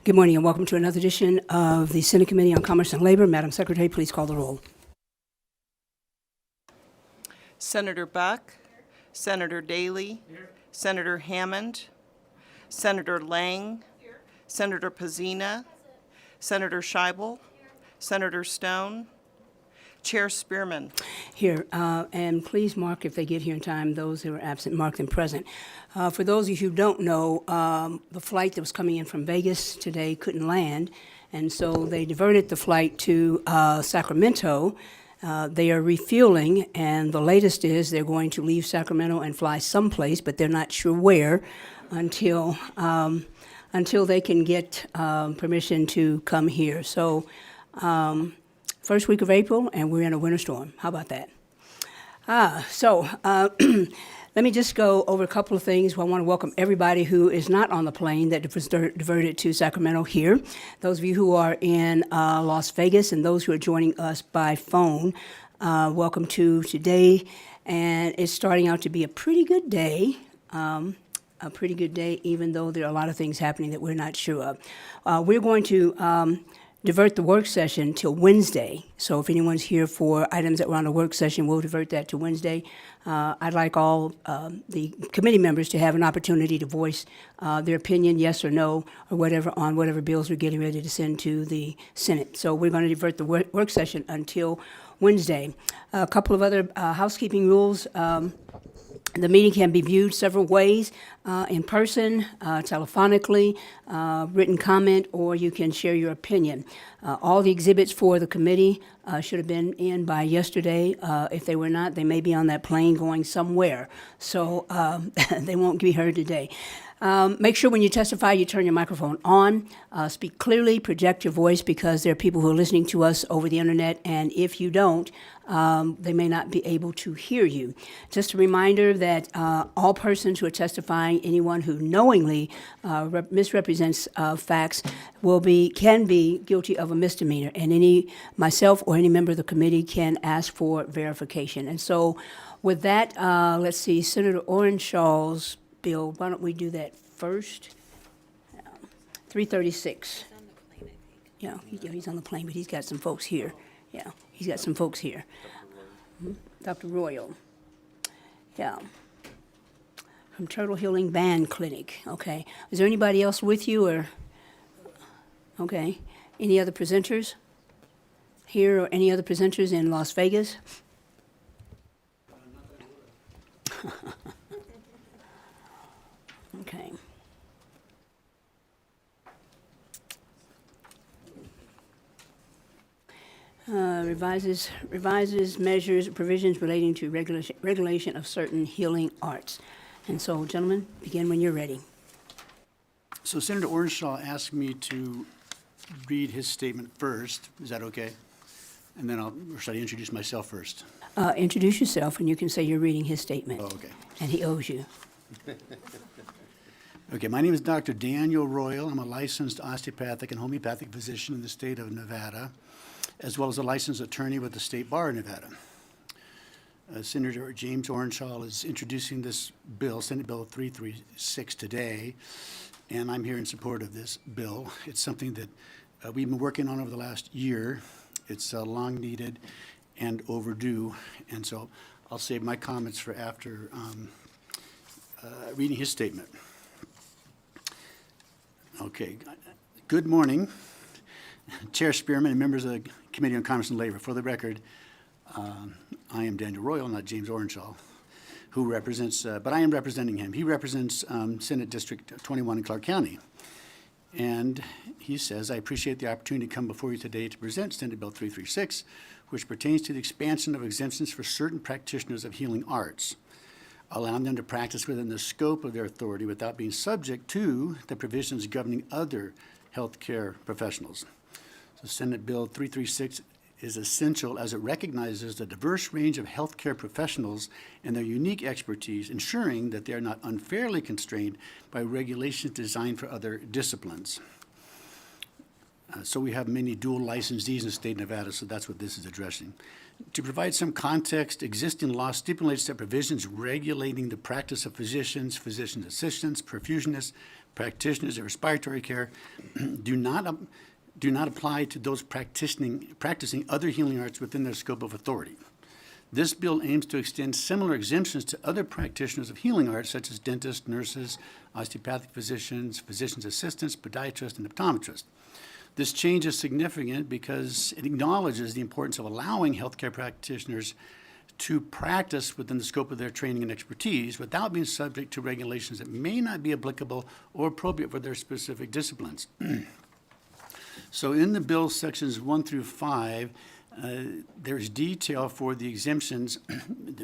Good morning and welcome to another edition of the Senate Committee on Commerce and Labor. Madam Secretary, please call the roll. Senator Buck, Senator Daly, Senator Hammond, Senator Lang, Senator Pazina, Senator Scheibel, Senator Stone, Chair Spearman. Here, and please mark if they get here in time, those who are absent, mark them present. For those of you who don't know, the flight that was coming in from Vegas today couldn't land, and so they diverted the flight to Sacramento. They are refueling, and the latest is they're going to leave Sacramento and fly someplace, but they're not sure where until they can get permission to come here. So first week of April, and we're in a winter storm. How about that? Let me just go over a couple of things. I want to welcome everybody who is not on the plane that was diverted to Sacramento here. Those of you who are in Las Vegas and those who are joining us by phone, welcome to today. And it's starting out to be a pretty good day. Even though there are a lot of things happening that we're not sure of. We're going to divert the work session till Wednesday. So if anyone's here for items that were on the work session, we'll divert that to Wednesday. I'd like all the committee members to have an opportunity to voice their opinion, yes or no, or whatever, on whatever bills we're getting ready to send to the Senate. So we're going to divert the work session until Wednesday. A couple of other housekeeping rules. The meeting can be viewed several ways, in person, telephonically, written comment, or you can share your opinion. All the exhibits for the committee should have been in by yesterday. If they were not, they may be on that plane going somewhere, so they won't be heard today. Make sure when you testify you turn your microphone on, speak clearly, project your voice, because there are people who are listening to us over the internet, and if you don't, they may not be able to hear you. Just a reminder that all persons who are testifying, anyone who knowingly misrepresents facts, can be guilty of a misdemeanor, and myself or any member of the committee can ask for verification. And so with that, let's see, Senator Orenshaw's bill, why don't we do that first? 336. Yeah, he's on the plane, but he's got some folks here. Yeah, he's got some folks here. Dr. Royal. Yeah. From Turtle Healing Band Clinic. Okay. Is there anybody else with you, or? Okay. Any other presenters here, or any other presenters in Las Vegas? Okay. Revises measures, provisions relating to regulation of certain healing arts. And so, gentlemen, begin when you're ready. So Senator Orenshaw asked me to read his statement first. Is that okay? And then or should I introduce myself first? Introduce yourself, and you can say you're reading his statement. Oh, okay. And he owes you. Okay, my name is Dr. Daniel Royal. I'm a licensed osteopathic and homeopathic physician in the state of Nevada, as well as a licensed attorney with the State Bar of Nevada. Senator James Orenshaw is introducing this bill, Senate Bill 336 today, and I'm here in support of this bill. It's something that we've been working on over the last year. It's long needed and overdue, and so I'll save my comments for after reading his statement. Okay, good morning, Chair Spearman and members of the Committee on Commerce and Labor. For the record, I am Daniel Royal, not James Orenshaw, who represents, but I am representing him. He represents Senate District 21 in Clark County. And he says, I appreciate the opportunity to come before you today to present Senate Bill 336, which pertains to the expansion of exemptions for certain practitioners of healing arts, allowing them to practice within the scope of their authority without being subject to the provisions governing other healthcare professionals. So Senate Bill 336 is essential as it recognizes the diverse range of healthcare professionals and their unique expertise, ensuring that they are not unfairly constrained by regulations designed for other disciplines. So we have many dual licensees in the state of Nevada, so that's what this is addressing. To provide some context, existing law stipulates that provisions regulating the practice of physicians, physician assistants, perfusionists, practitioners of respiratory care do not apply to those practicing other healing arts within their scope of authority. This bill aims to extend similar exemptions to other practitioners of healing arts, such as dentists, nurses, osteopathic physicians, physician's assistants, podiatrists, and optometrists. This change is significant because it acknowledges the importance of allowing healthcare practitioners to practice within the scope of their training and expertise without being subject to regulations that may not be applicable or appropriate for their specific disciplines. So in the bill sections 1 through 5, there's detail for the exemptions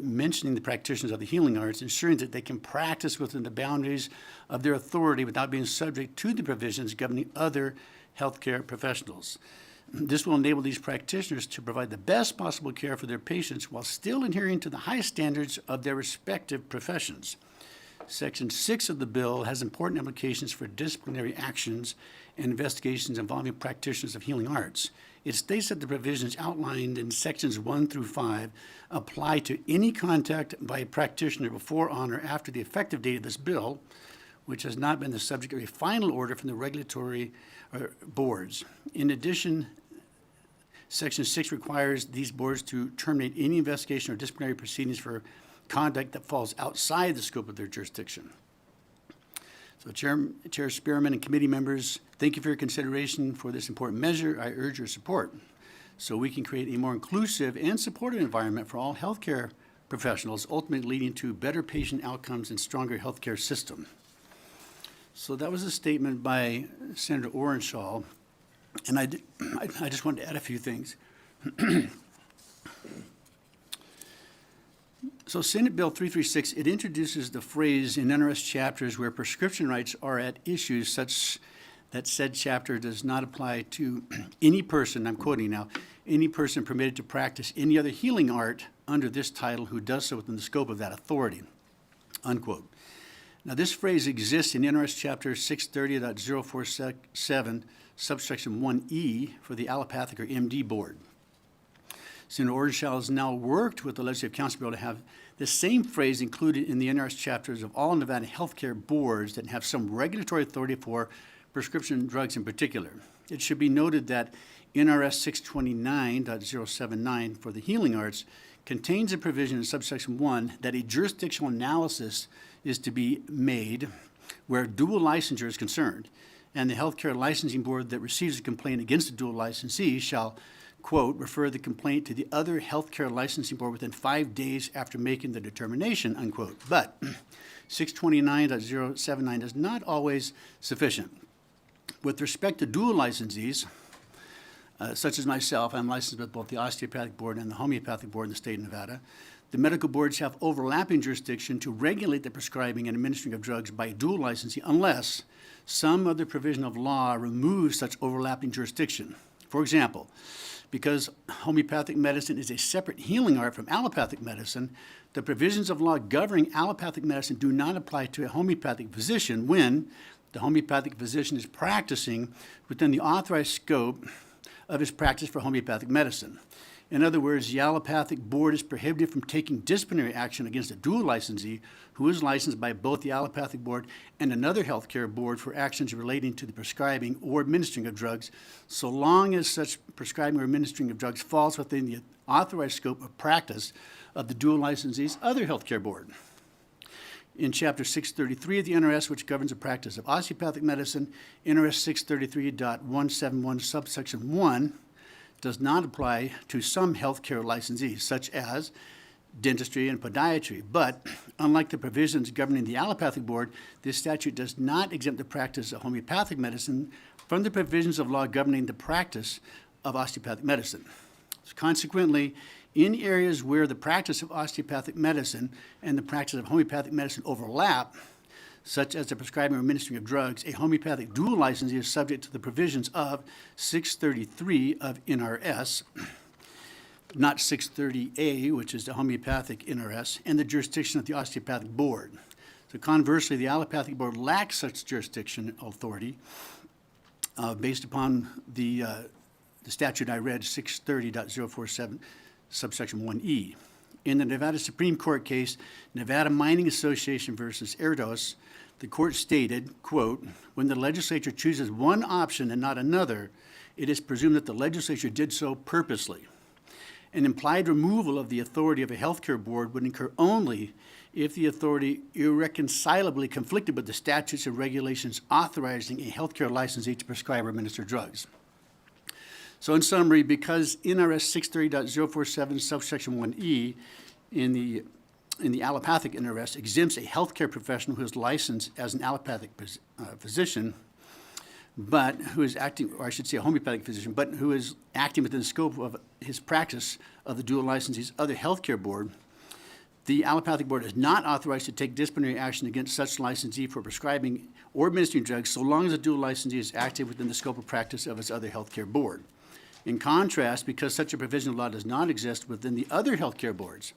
mentioning the practitioners of the healing arts, ensuring that they can practice within the boundaries of their authority without being subject to the provisions governing other healthcare professionals. This will enable these practitioners to provide the best possible care for their patients while still adhering to the highest standards of their respective professions. Section 6 of the bill has important implications for disciplinary actions and investigations involving practitioners of healing arts. It states that the provisions outlined in sections 1 through 5 apply to any contact by a practitioner before, on, or after the effective date of this bill, which has not been the subject of a final order from the regulatory boards. In addition, Section 6 requires these boards to terminate any investigation or disciplinary proceedings for conduct that falls outside the scope of their jurisdiction. So Chair Spearman and committee members, thank you for your consideration for this important measure. I urge your support so we can create a more inclusive and supportive environment for all healthcare professionals, ultimately leading to better patient outcomes and stronger healthcare system. So that was a statement by Senator Orenshaw, and I just wanted to add a few things. So Senate Bill 336, it introduces the phrase in NRS chapters where prescription rights are at issue such that said chapter does not apply to any person, I'm quoting now, any person permitted to practice any other healing art under this title who does so within the scope of that authority, unquote. Now this phrase exists in NRS chapter 630.047, subsection 1E for the allopathic or MD board. Senator Orenshaw has now worked with the Legislative Council to be able to have the same phrase included in the NRS chapters of all Nevada healthcare boards that have some regulatory authority for prescription drugs in particular. It should be noted that NRS 629.079 for the healing arts contains a provision in subsection 1 that a jurisdictional analysis is to be made where dual licensure is concerned, and the healthcare licensing board that receives a complaint against a dual licensee shall, quote, refer the complaint to the other healthcare licensing board within 5 days after making the determination, unquote. But 629.079 is not always sufficient. With respect to dual licensees, such as myself, I'm licensed with both the osteopathic board and the homeopathic board in the state of Nevada. The medical boards have overlapping jurisdiction to regulate the prescribing and administering of drugs by a dual licensee unless some other provision of law removes such overlapping jurisdiction. For example, because homeopathic medicine is a separate healing art from allopathic medicine, the provisions of law governing allopathic medicine do not apply to a homeopathic physician when the homeopathic physician is practicing within the authorized scope of his practice for homeopathic medicine. In other words, the allopathic board is prohibited from taking disciplinary action against a dual licensee who is licensed by both the allopathic board and another healthcare board for actions relating to the prescribing or administering of drugs, so long as such prescribing or administering of drugs falls within the authorized scope of practice of the dual licensee's other healthcare board. In Chapter 633 of the NRS, which governs the practice of osteopathic medicine, NRS 633.171 subsection 1 does not apply to some healthcare licensees, such as dentistry and podiatry. But unlike the provisions governing the allopathic board, this statute does not exempt the practice of homeopathic medicine from the provisions of law governing the practice of osteopathic medicine. So consequently, in areas where the practice of osteopathic medicine and the practice of homeopathic medicine overlap, such as the prescribing or administering of drugs, a homeopathic dual licensee is subject to the provisions of 633 of NRS, not 630A, which is the homeopathic NRS, and the jurisdiction of the osteopathic board. So conversely, the allopathic board lacks such jurisdiction authority based upon the statute I read, 630.047, subsection 1E. In the Nevada Supreme Court case, Nevada Mining Association versus Erdos, the court stated, quote, "When the legislature chooses one option and not another, it is presumed that the legislature did so purposely. An implied removal of the authority of a healthcare board would occur only if the authority irreconcilably conflicted with the statutes and regulations authorizing a healthcare licensee to prescribe or administer drugs." So in summary, because NRS 630.047 subsection 1E in the allopathic NRS exempts a healthcare professional who is licensed as an allopathic physician, but who is acting, or I should say a homeopathic physician, but who is acting within the scope of his practice of the dual licensee's other healthcare board, the allopathic board is not authorized to take disciplinary action against such licensee for prescribing or administering drugs so long as the dual licensee is active within the scope of practice of its other healthcare board. In contrast, because such a provision of law does not exist within the other healthcare boards,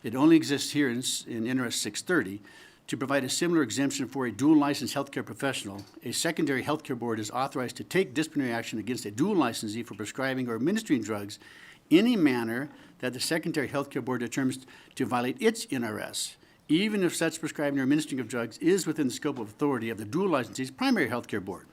it only exists here in NRS 630, to provide a similar exemption for a dual licensed healthcare professional, a secondary healthcare board is authorized to take disciplinary action against a dual licensee for prescribing or administering drugs in a manner that the secondary healthcare board determines to violate its NRS, even if such prescribing or administering of drugs is within the scope of authority of the dual licensee's primary healthcare board.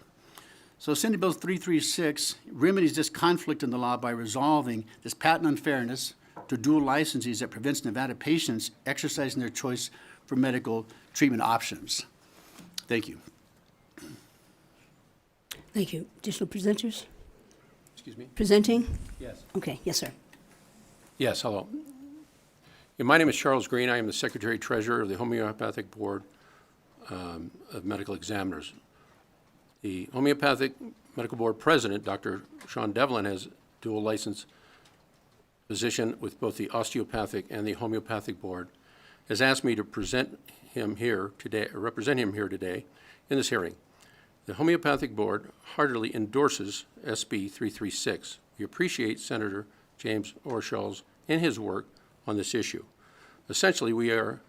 So Senate Bill 336 remedies this conflict in the law by resolving this patent unfairness to dual licensees that prevents Nevada patients exercising their choice for medical treatment options. Thank you. Thank you. Additional presenters? Excuse me? Presenting? Yes. Okay, yes, sir. Yes, hello. Yeah, my name is Charles Green. I am the Secretary Treasurer of the Homeopathic Board of Medical Examiners. The Homeopathic Medical Board President, Dr. Sean Devlin, has dual license physician with both the Osteopathic and the Homeopathic Board, has asked me to represent him here today in this hearing. The Homeopathic Board heartily endorses SB 336. We appreciate Senator James Orshall's and his work on this issue. Essentially, we have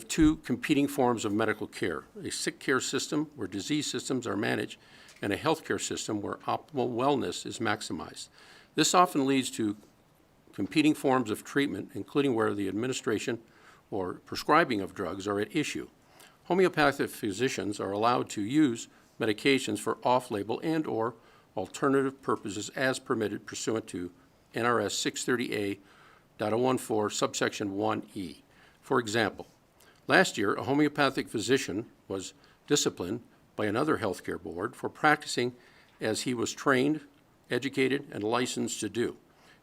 two competing forms of medical care: a sick care system where disease systems are managed, and a healthcare system where optimal wellness is maximized. This often leads to competing forms of treatment, including where the administration or prescribing of drugs are at issue. Homeopathic physicians are allowed to use medications for off-label and or alternative purposes as permitted pursuant to NRS 630A.014 subsection 1E. For example, last year, a homeopathic physician was disciplined by another healthcare board for practicing as he was trained, educated, and licensed to do.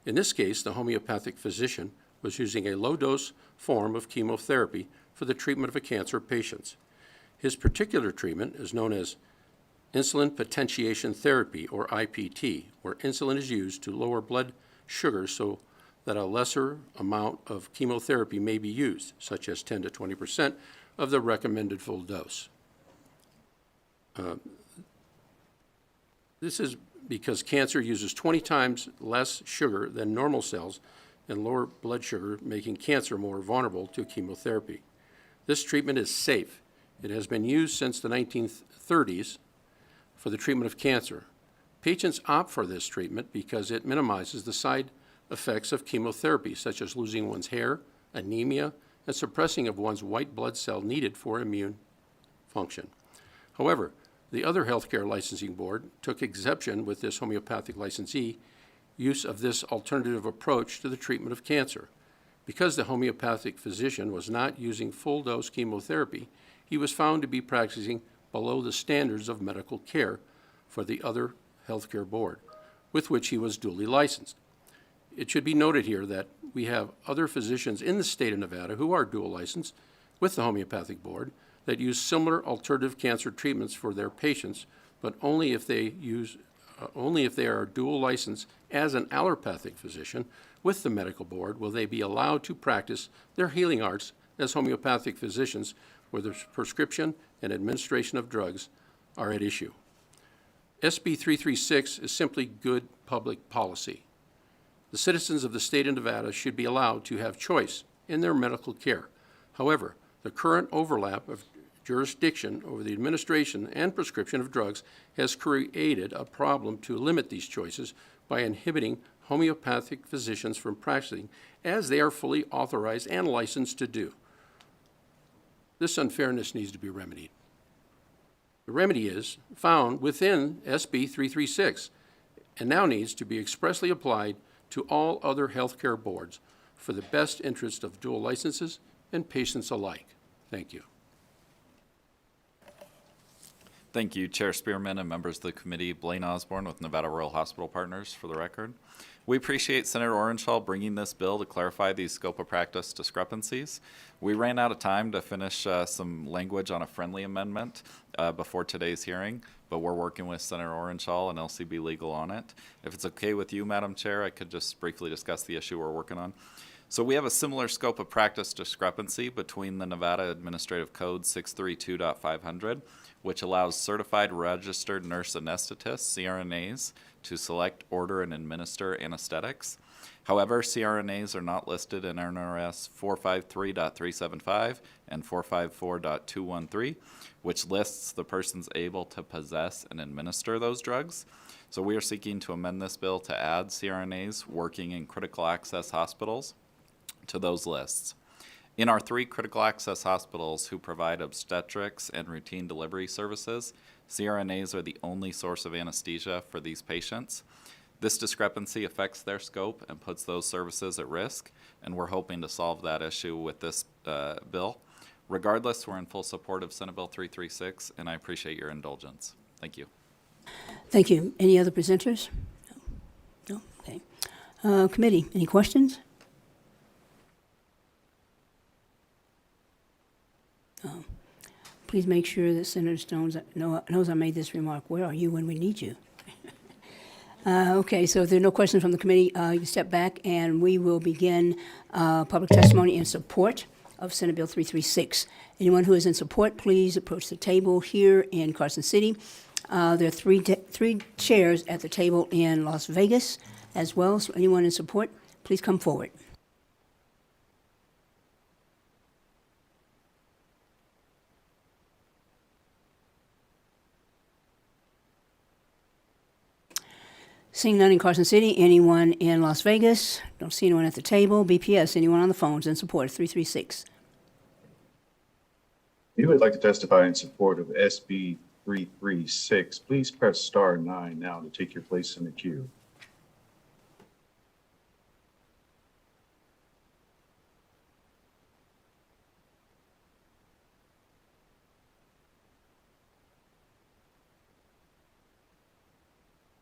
In this case, the homeopathic physician was using a low-dose form of chemotherapy for the treatment of a cancer patient. His particular treatment is known as insulin potentiation therapy, or IPT, where insulin is used to lower blood sugar so that a lesser amount of chemotherapy may be used, such as 10 to 20% of the recommended full dose. This is because cancer uses 20 times less sugar than normal cells and lower blood sugar, making cancer more vulnerable to chemotherapy. This treatment is safe. It has been used since the 1930s for the treatment of cancer. Patients opt for this treatment because it minimizes the side effects of chemotherapy, such as losing one's hair, anemia, and suppressing of one's white blood cell needed for immune function. However, the other healthcare licensing board took exception with this homeopathic licensee use of this alternative approach to the treatment of cancer. Because the homeopathic physician was not using full-dose chemotherapy, he was found to be practicing below the standards of medical care for the other healthcare board, with which he was duly licensed. It should be noted here that we have other physicians in the state of Nevada who are dual licensed with the homeopathic board that use similar alternative cancer treatments for their patients, but only if they are dual licensed as an allopathic physician with the medical board will they be allowed to practice their healing arts as homeopathic physicians where the prescription and administration of drugs are at issue. SB 336 is simply good public policy. The citizens of the state of Nevada should be allowed to have choice in their medical care. However, the current overlap of jurisdiction over the administration and prescription of drugs has created a problem to limit these choices by inhibiting homeopathic physicians from practicing as they are fully authorized and licensed to do. This unfairness needs to be remedied. The remedy is found within SB 336 and now needs to be expressly applied to all other healthcare boards for the best interest of dual licenses and patients alike. Thank you. Thank you, Chair Spearman and members of the committee. Blaine Osborne with Nevada Rural Hospital Partners for the record. We appreciate Senator Orenshaw bringing this bill to clarify these scope of practice discrepancies. We ran out of time to finish some language on a friendly amendment before today's hearing, but we're working with Senator Orenshaw and LCB Legal on it. If it's okay with you, Madam Chair, I could just briefly discuss the issue we're working on. So we have a similar scope of practice discrepancy between the Nevada Administrative Code 632.500, which allows certified registered nurse anesthetists, CRNAs, to select, order, and administer anesthetics. However, CRNAs are not listed in NRS 453.375 and 454.213, which lists the persons able to possess and administer those drugs. So we are seeking to amend this bill to add CRNAs working in critical access hospitals to those lists. In our 3 critical access hospitals who provide obstetrics and routine delivery services, CRNAs are the only source of anesthesia for these patients. This discrepancy affects their scope and puts those services at risk, and we're hoping to solve that issue with this bill. Regardless, we're in full support of Senate Bill 336, and I appreciate your indulgence. Thank you. Thank you. Any other presenters? No? Okay. Committee, any questions? Please make sure that Senator Stones knows I made this remark. Where are you when we need you? Okay, so if there are no questions from the committee, you can step back and we will begin public testimony in support of Senate Bill 336. Anyone who is in support, please approach the table here in Carson City. There are three chairs at the table in Las Vegas as well, so anyone in support, please come forward. Seeing none in Carson City, anyone in Las Vegas? Don't see anyone at the table. BPS, anyone on the phones in support of 336? If you would like to testify in support of SB 336, please press star 9 now to take your place in the queue.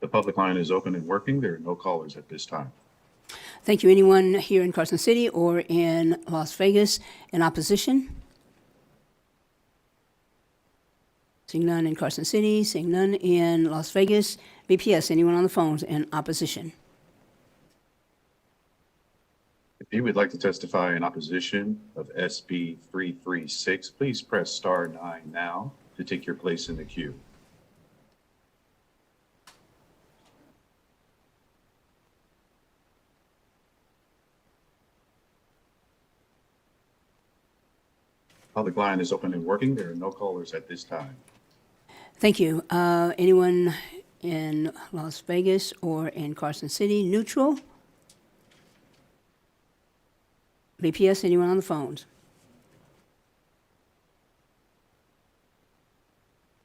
The public line is open and working. There are no callers at this time. Thank you. Anyone here in Carson City or in Las Vegas in opposition? Seeing none in Carson City, seeing none in Las Vegas. BPS, anyone on the phones in opposition? If you would like to testify in opposition of SB 336, please press star 9 now to take your place in the queue. Public line is open and working. There are no callers at this time. Thank you. Anyone in Las Vegas or in Carson City? Neutral? BPS, anyone on the phones?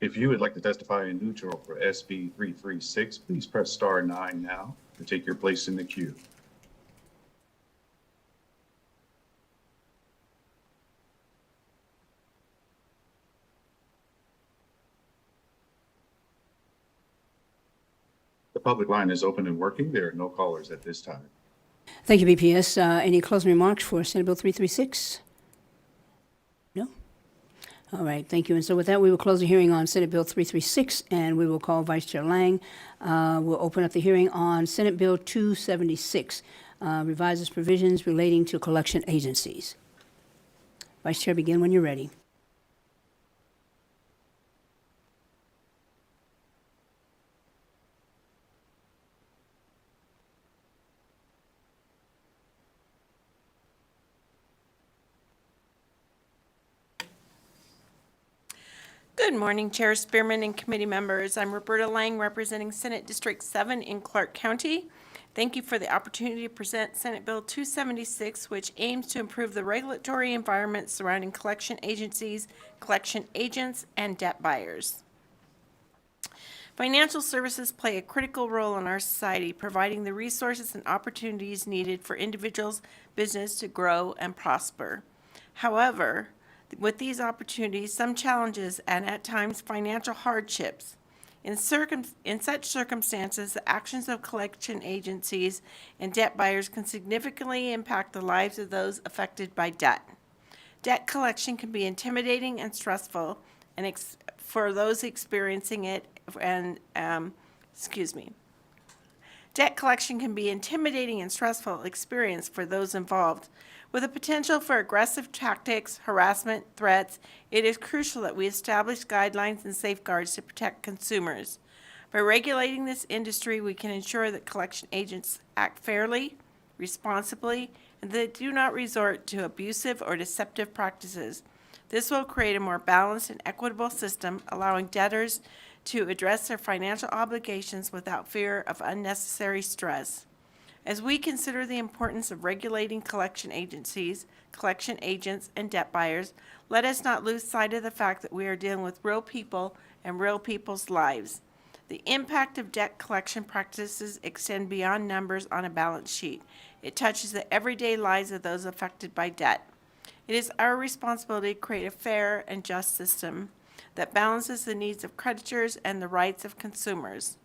If you would like to testify in neutral for SB 336, please press star 9 now to take your place in the queue. The public line is open and working. There are no callers at this time. Thank you, BPS. Any closing remarks for Senate Bill 336? No? All right, thank you. And so with that, we will close the hearing on Senate Bill 336, and we will call Vice Chair Lang. We'll open up the hearing on Senate Bill 276, revises provisions relating to collection agencies. Vice Chair, begin when you're ready. Good morning, Chair Spearman and committee members. I'm Roberta Lang, representing Senate District 7 in Clark County. Thank you for the opportunity to present Senate Bill 276, which aims to improve the regulatory environment surrounding collection agencies, collection agents, and debt buyers. Financial services play a critical role in our society, providing the resources and opportunities needed for individuals, business to grow and prosper. However, with these opportunities, some challenges and at times financial hardships. In such circumstances, the actions of collection agencies and debt buyers can significantly impact the lives of those affected by debt. Debt collection can be intimidating and stressful, and for those experiencing it, Debt collection can be intimidating and stressful experience for those involved. With the potential for aggressive tactics, harassment, threats, it is crucial that we establish guidelines and safeguards to protect consumers. By regulating this industry, we can ensure that collection agents act fairly, responsibly, and that do not resort to abusive or deceptive practices. This will create a more balanced and equitable system, allowing debtors to address their financial obligations without fear of unnecessary stress. As we consider the importance of regulating collection agencies, collection agents, and debt buyers, let us not lose sight of the fact that we are dealing with real people and real people's lives. The impact of debt collection practices extend beyond numbers on a balance sheet. It touches the everyday lives of those affected by debt. It is our responsibility to create a fair and just system that balances the needs of creditors and the rights of consumers.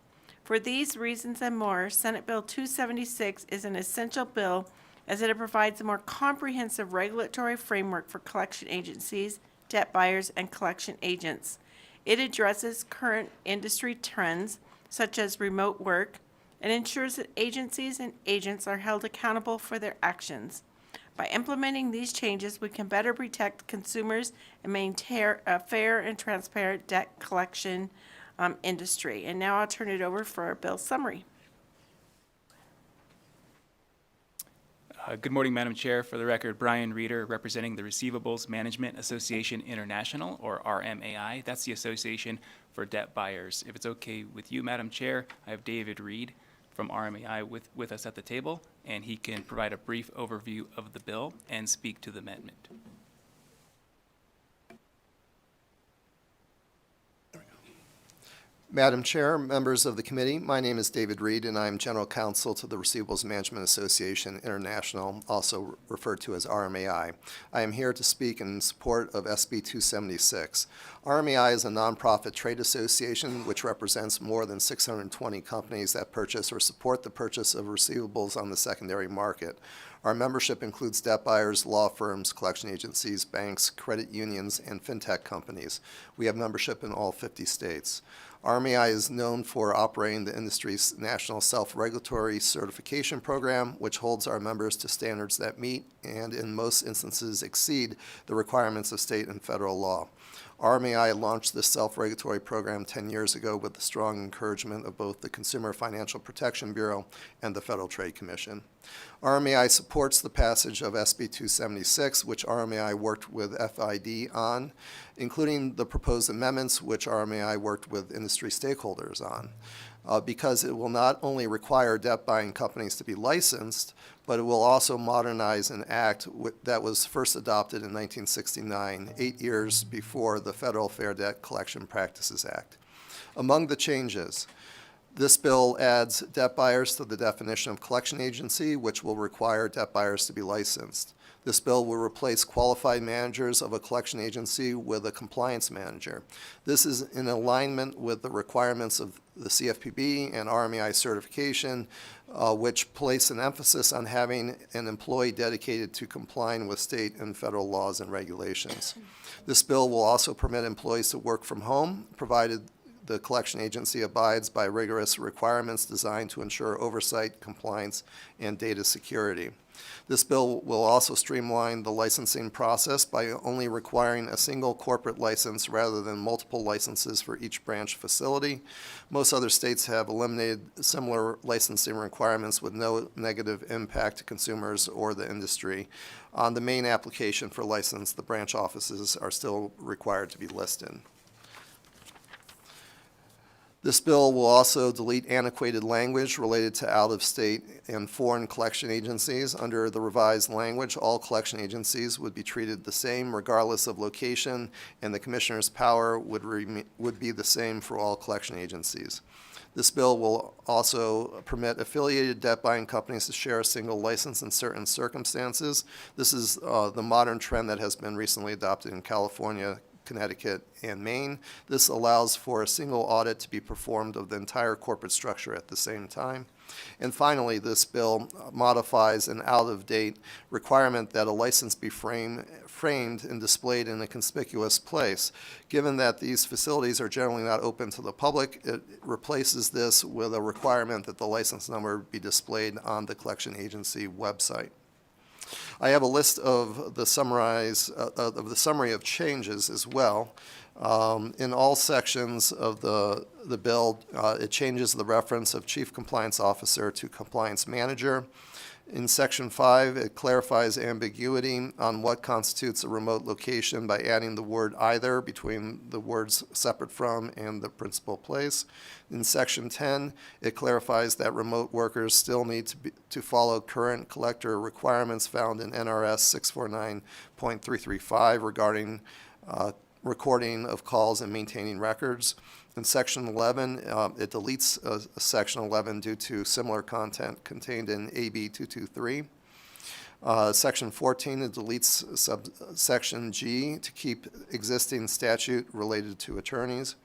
For these reasons and more, Senate Bill 276 is an essential bill as it provides a more comprehensive regulatory framework for collection agencies, debt buyers, and collection agents. It addresses current industry trends such as remote work and ensures that agencies and agents are held accountable for their actions. By implementing these changes, we can better protect consumers and maintain a fair and transparent debt collection industry. And now I'll turn it over for our bill summary. Good morning, Madam Chair. For the record, Brian Reeder, representing the Receivables Management Association International, or RMAI. That's the Association for Debt Buyers. If it's okay with you, Madam Chair, I have David Reed from RMAI with us at the table, and he can provide a brief overview of the bill and speak to the amendment. Madam Chair, members of the committee, my name is David Reed, and I am General Counsel to the Receivables Management Association International, also referred to as RMAI. I am here to speak in support of SB 276. RMAI is a nonprofit trade association which represents more than 620 companies that purchase or support the purchase of receivables on the secondary market. Our membership includes debt buyers, law firms, collection agencies, banks, credit unions, and fintech companies. We have membership in all 50 states. RMAI is known for operating the industry's national self-regulatory certification program, which holds our members to standards that meet and, in most instances, exceed the requirements of state and federal law. RMAI launched this self-regulatory program 10 years ago with the strong encouragement of both the Consumer Financial Protection Bureau and the Federal Trade Commission. RMAI supports the passage of SB 276, which RMAI worked with FID on, including the proposed amendments which RMAI worked with industry stakeholders on, because it will not only require debt-buying companies to be licensed, but it will also modernize an act that was first adopted in 1969, 8 years before the Federal Fair Debt Collection Practices Act. Among the changes, this bill adds debt buyers to the definition of collection agency, which will require debt buyers to be licensed. This bill will replace qualified managers of a collection agency with a compliance manager. This is in alignment with the requirements of the CFPB and RMAI certification, which place an emphasis on having an employee dedicated to complying with state and federal laws and regulations. This bill will also permit employees to work from home, provided the collection agency abides by rigorous requirements designed to ensure oversight, compliance, and data security. This bill will also streamline the licensing process by only requiring a single corporate license rather than multiple licenses for each branch facility. Most other states have eliminated similar licensing requirements with no negative impact to consumers or the industry. On the main application for license, the branch offices are still required to be listed. This bill will also delete antiquated language related to out-of-state and foreign collection agencies. Under the revised language, all collection agencies would be treated the same regardless of location, and the Commissioner's power would be the same for all collection agencies. This bill will also permit affiliated debt buying companies to share a single license in certain circumstances. This is the modern trend that has been recently adopted in California, Connecticut, and Maine. This allows for a single audit to be performed of the entire corporate structure at the same time. And finally, this bill modifies an out-of-date requirement that a license be framed and displayed in a conspicuous place. Given that these facilities are generally not open to the public, it replaces this with a requirement that the license number be displayed on the collection agency website. I have a list of the summary of changes as well. In all sections of the bill, it changes the reference of Chief Compliance Officer to Compliance Manager. In Section 5, it clarifies ambiguity on what constitutes a remote location by adding the word either between the words separate from and the principal place. In Section 10, it clarifies that remote workers still need to follow current collector requirements found in NRS 649.335 regarding recording of calls and maintaining records. In Section 11, it deletes Section 11 due to similar content contained in AB 223. Section 14, it deletes subsection G to keep existing statute related to attorneys.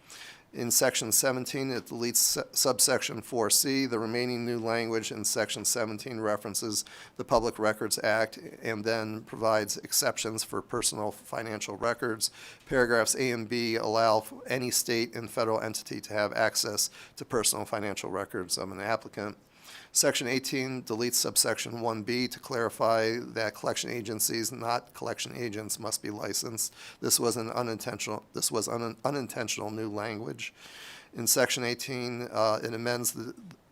In Section 17, it deletes subsection 4C. The remaining new language in Section 17 references the Public Records Act and then provides exceptions for personal financial records. Paragraphs A and B allow any state and federal entity to have access to personal financial records of an applicant. Section 18 deletes subsection 1B to clarify that collection agencies, not collection agents, must be licensed. This was an unintentional new language. In Section 18, it amends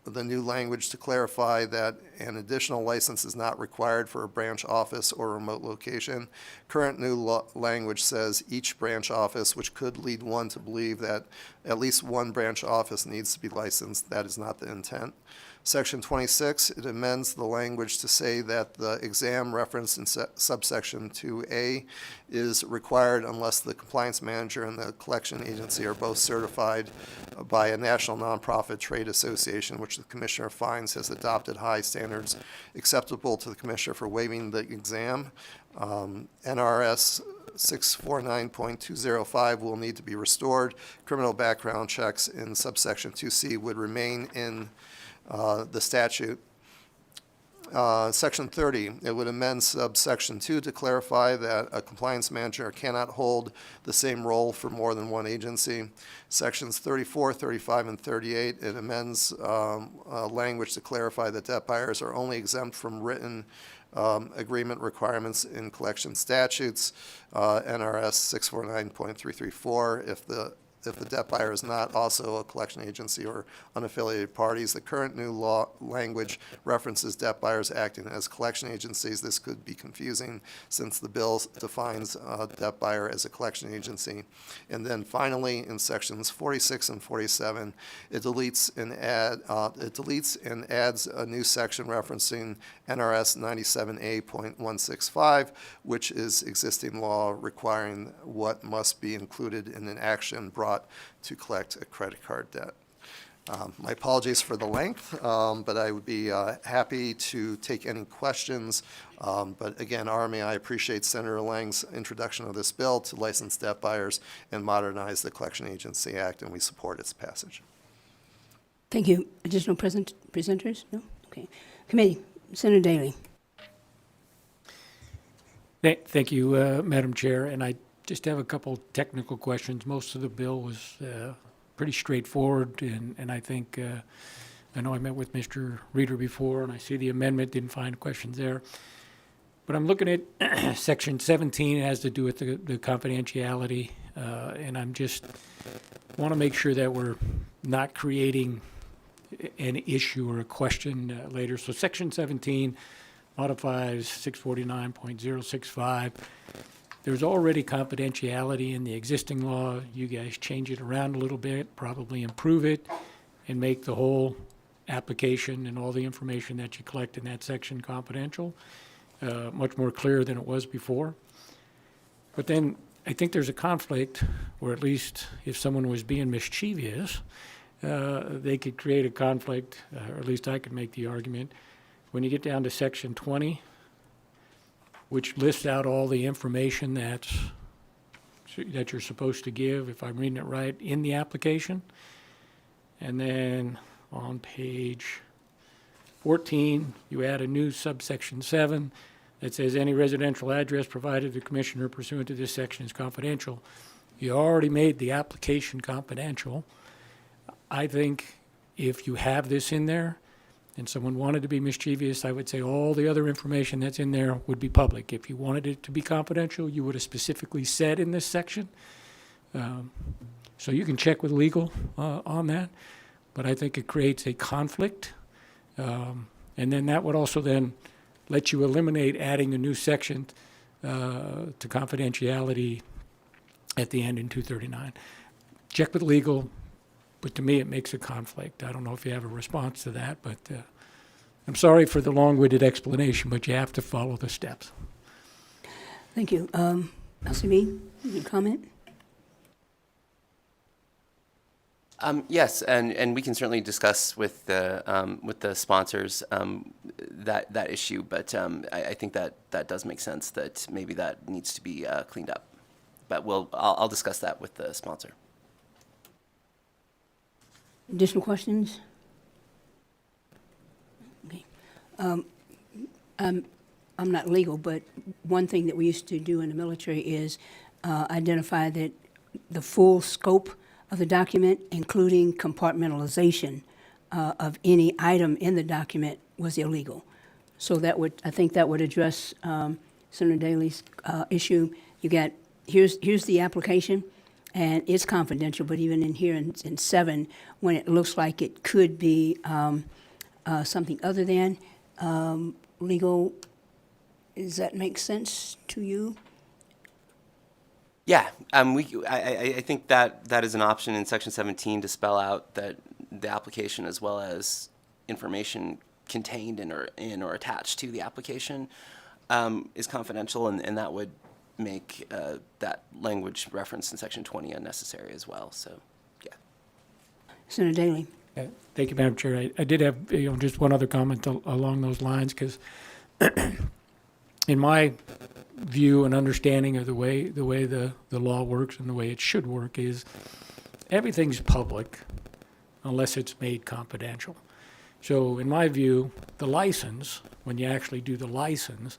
the new language to clarify that an additional license is not required for a branch office or remote location. Current new language says each branch office, which could lead one to believe that at least one branch office needs to be licensed. That is not the intent. Section 26, it amends the language to say that the exam referenced in subsection 2A is required unless the compliance manager and the collection agency are both certified by a national nonprofit trade association, which the Commissioner finds has adopted high standards acceptable to the Commissioner for waiving the exam. NRS 649.205 will need to be restored. Criminal background checks in subsection 2C would remain in the statute. Section 30, it would amend subsection 2 to clarify that a compliance manager cannot hold the same role for more than one agency. Sections 34, 35, and 38, it amends language to clarify that debt buyers are only exempt from written agreement requirements in collection statutes, NRS 649.334, if the debt buyer is not also a collection agency or unaffiliated parties. The current new law language references debt buyers acting as collection agencies. This could be confusing since the bill defines a debt buyer as a collection agency. And then finally, in sections 46 and 47, it deletes and adds a new section referencing NRS 97A.165, which is existing law requiring what must be included in an action brought to collect a credit card debt. My apologies for the length, but I would be happy to take any questions. But again, RMAI appreciates Senator Lang's introduction of this bill to license debt buyers and modernize the Collection Agency Act, and we support its passage. Thank you. Additional presenters? No? Okay. Committee, Senator Daley. Thank you, Madam Chair, and I just have a couple technical questions. Most of the bill was pretty straightforward, and I think, I know I met with Mr. Reeder before, and I see the amendment, didn't find questions there. But I'm looking at Section 17, it has to do with the confidentiality, and I'm just want to make sure that we're not creating an issue or a question later. So Section 17 modifies 649.065. There's already confidentiality in the existing law. You guys change it around a little bit, probably improve it, and make the whole application and all the information that you collect in that section confidential, much more clear than it was before. But then I think there's a conflict, or at least if someone was being mischievous, they could create a conflict, or at least I could make the argument. When you get down to section 20, which lists out all the information that you're supposed to give, if I'm reading it right, in the application. And then on page 14, you add a new subsection 7 that says any residential address provided to the commissioner pursuant to this section is confidential. You already made the application confidential. I think if you have this in there and someone wanted to be mischievous, I would say all the other information that's in there would be public. If you wanted it to be confidential, you would have specifically said in this section. So you can check with legal on that, but I think it creates a conflict. And then that would also then let you eliminate adding a new section to confidentiality at the end in 239. Check with legal, but to me it makes a conflict. I don't know if you have a response to that, but I'm sorry for the long-winded explanation, but you have to follow the steps. Thank you. LCB, you can comment? Yes, and we can certainly discuss with the sponsors that issue, but I think that does make sense that maybe that needs to be cleaned up. But I'll discuss that with the sponsor. Additional questions? Okay. I'm not legal, but one thing that we used to do in the military is identify that the full scope of the document, including compartmentalization of any item in the document, was illegal. So I think that would address Senator Daley's issue. You got, here's the application, and it's confidential, but even in here in 7, when it looks like it could be something other than legal, does that make sense to you? Yeah, I think that is an option in Section 17 to spell out that the application as well as information contained in or attached to the application is confidential, and that would make that language referenced in Section 20 unnecessary as well. So, yeah. Senator Daley. Thank you, Madam Chair. I did have just one other comment along those lines, because in my view and understanding of the way the law works and the way it should work is everything's public unless it's made confidential. So in my view, the license, when you actually do the license,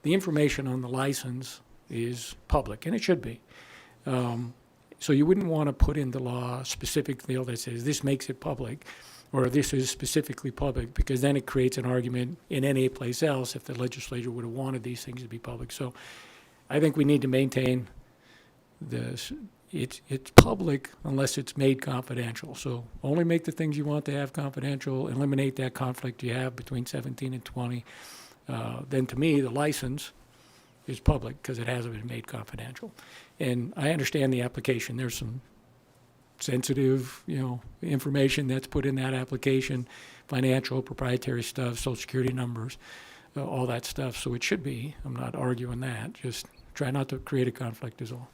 the information on the license is public, and it should be. So you wouldn't want to put in the law a specific field that says this makes it public, or this is specifically public, because then it creates an argument in any place else if the legislature would have wanted these things to be public. So I think we need to maintain this. It's public unless it's made confidential. So only make the things you want to have confidential, eliminate that conflict you have between 17 and 20. Then to me, the license is public because it hasn't been made confidential. And I understand the application. There's some sensitive, information that's put in that application, financial, proprietary stuff, social security numbers, all that stuff. So it should be. I'm not arguing that. Just try not to create a conflict is all.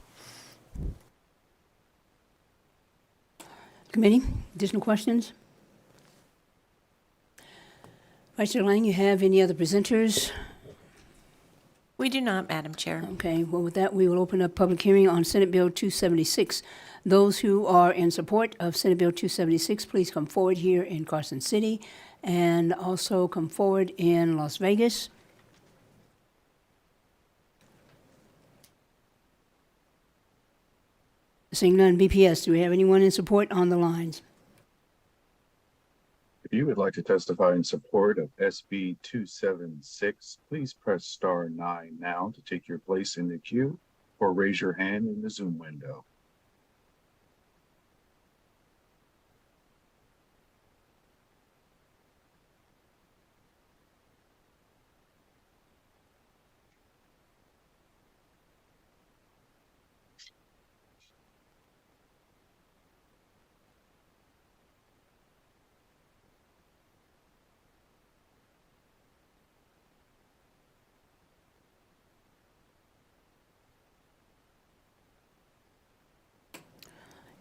Committee, additional questions? Vice Chair Lang, you have any other presenters? We do not, Madam Chair. Okay, well, with that, we will open up public hearing on Senate Bill 276. Those who are in support of Senate Bill 276, please come forward here in Carson City, and also come forward in Las Vegas. Seeing none, BPS, do we have anyone in support on the lines? If you would like to testify in support of SB 276, please press star 9 now to take your place in the queue, or raise your hand in the Zoom window.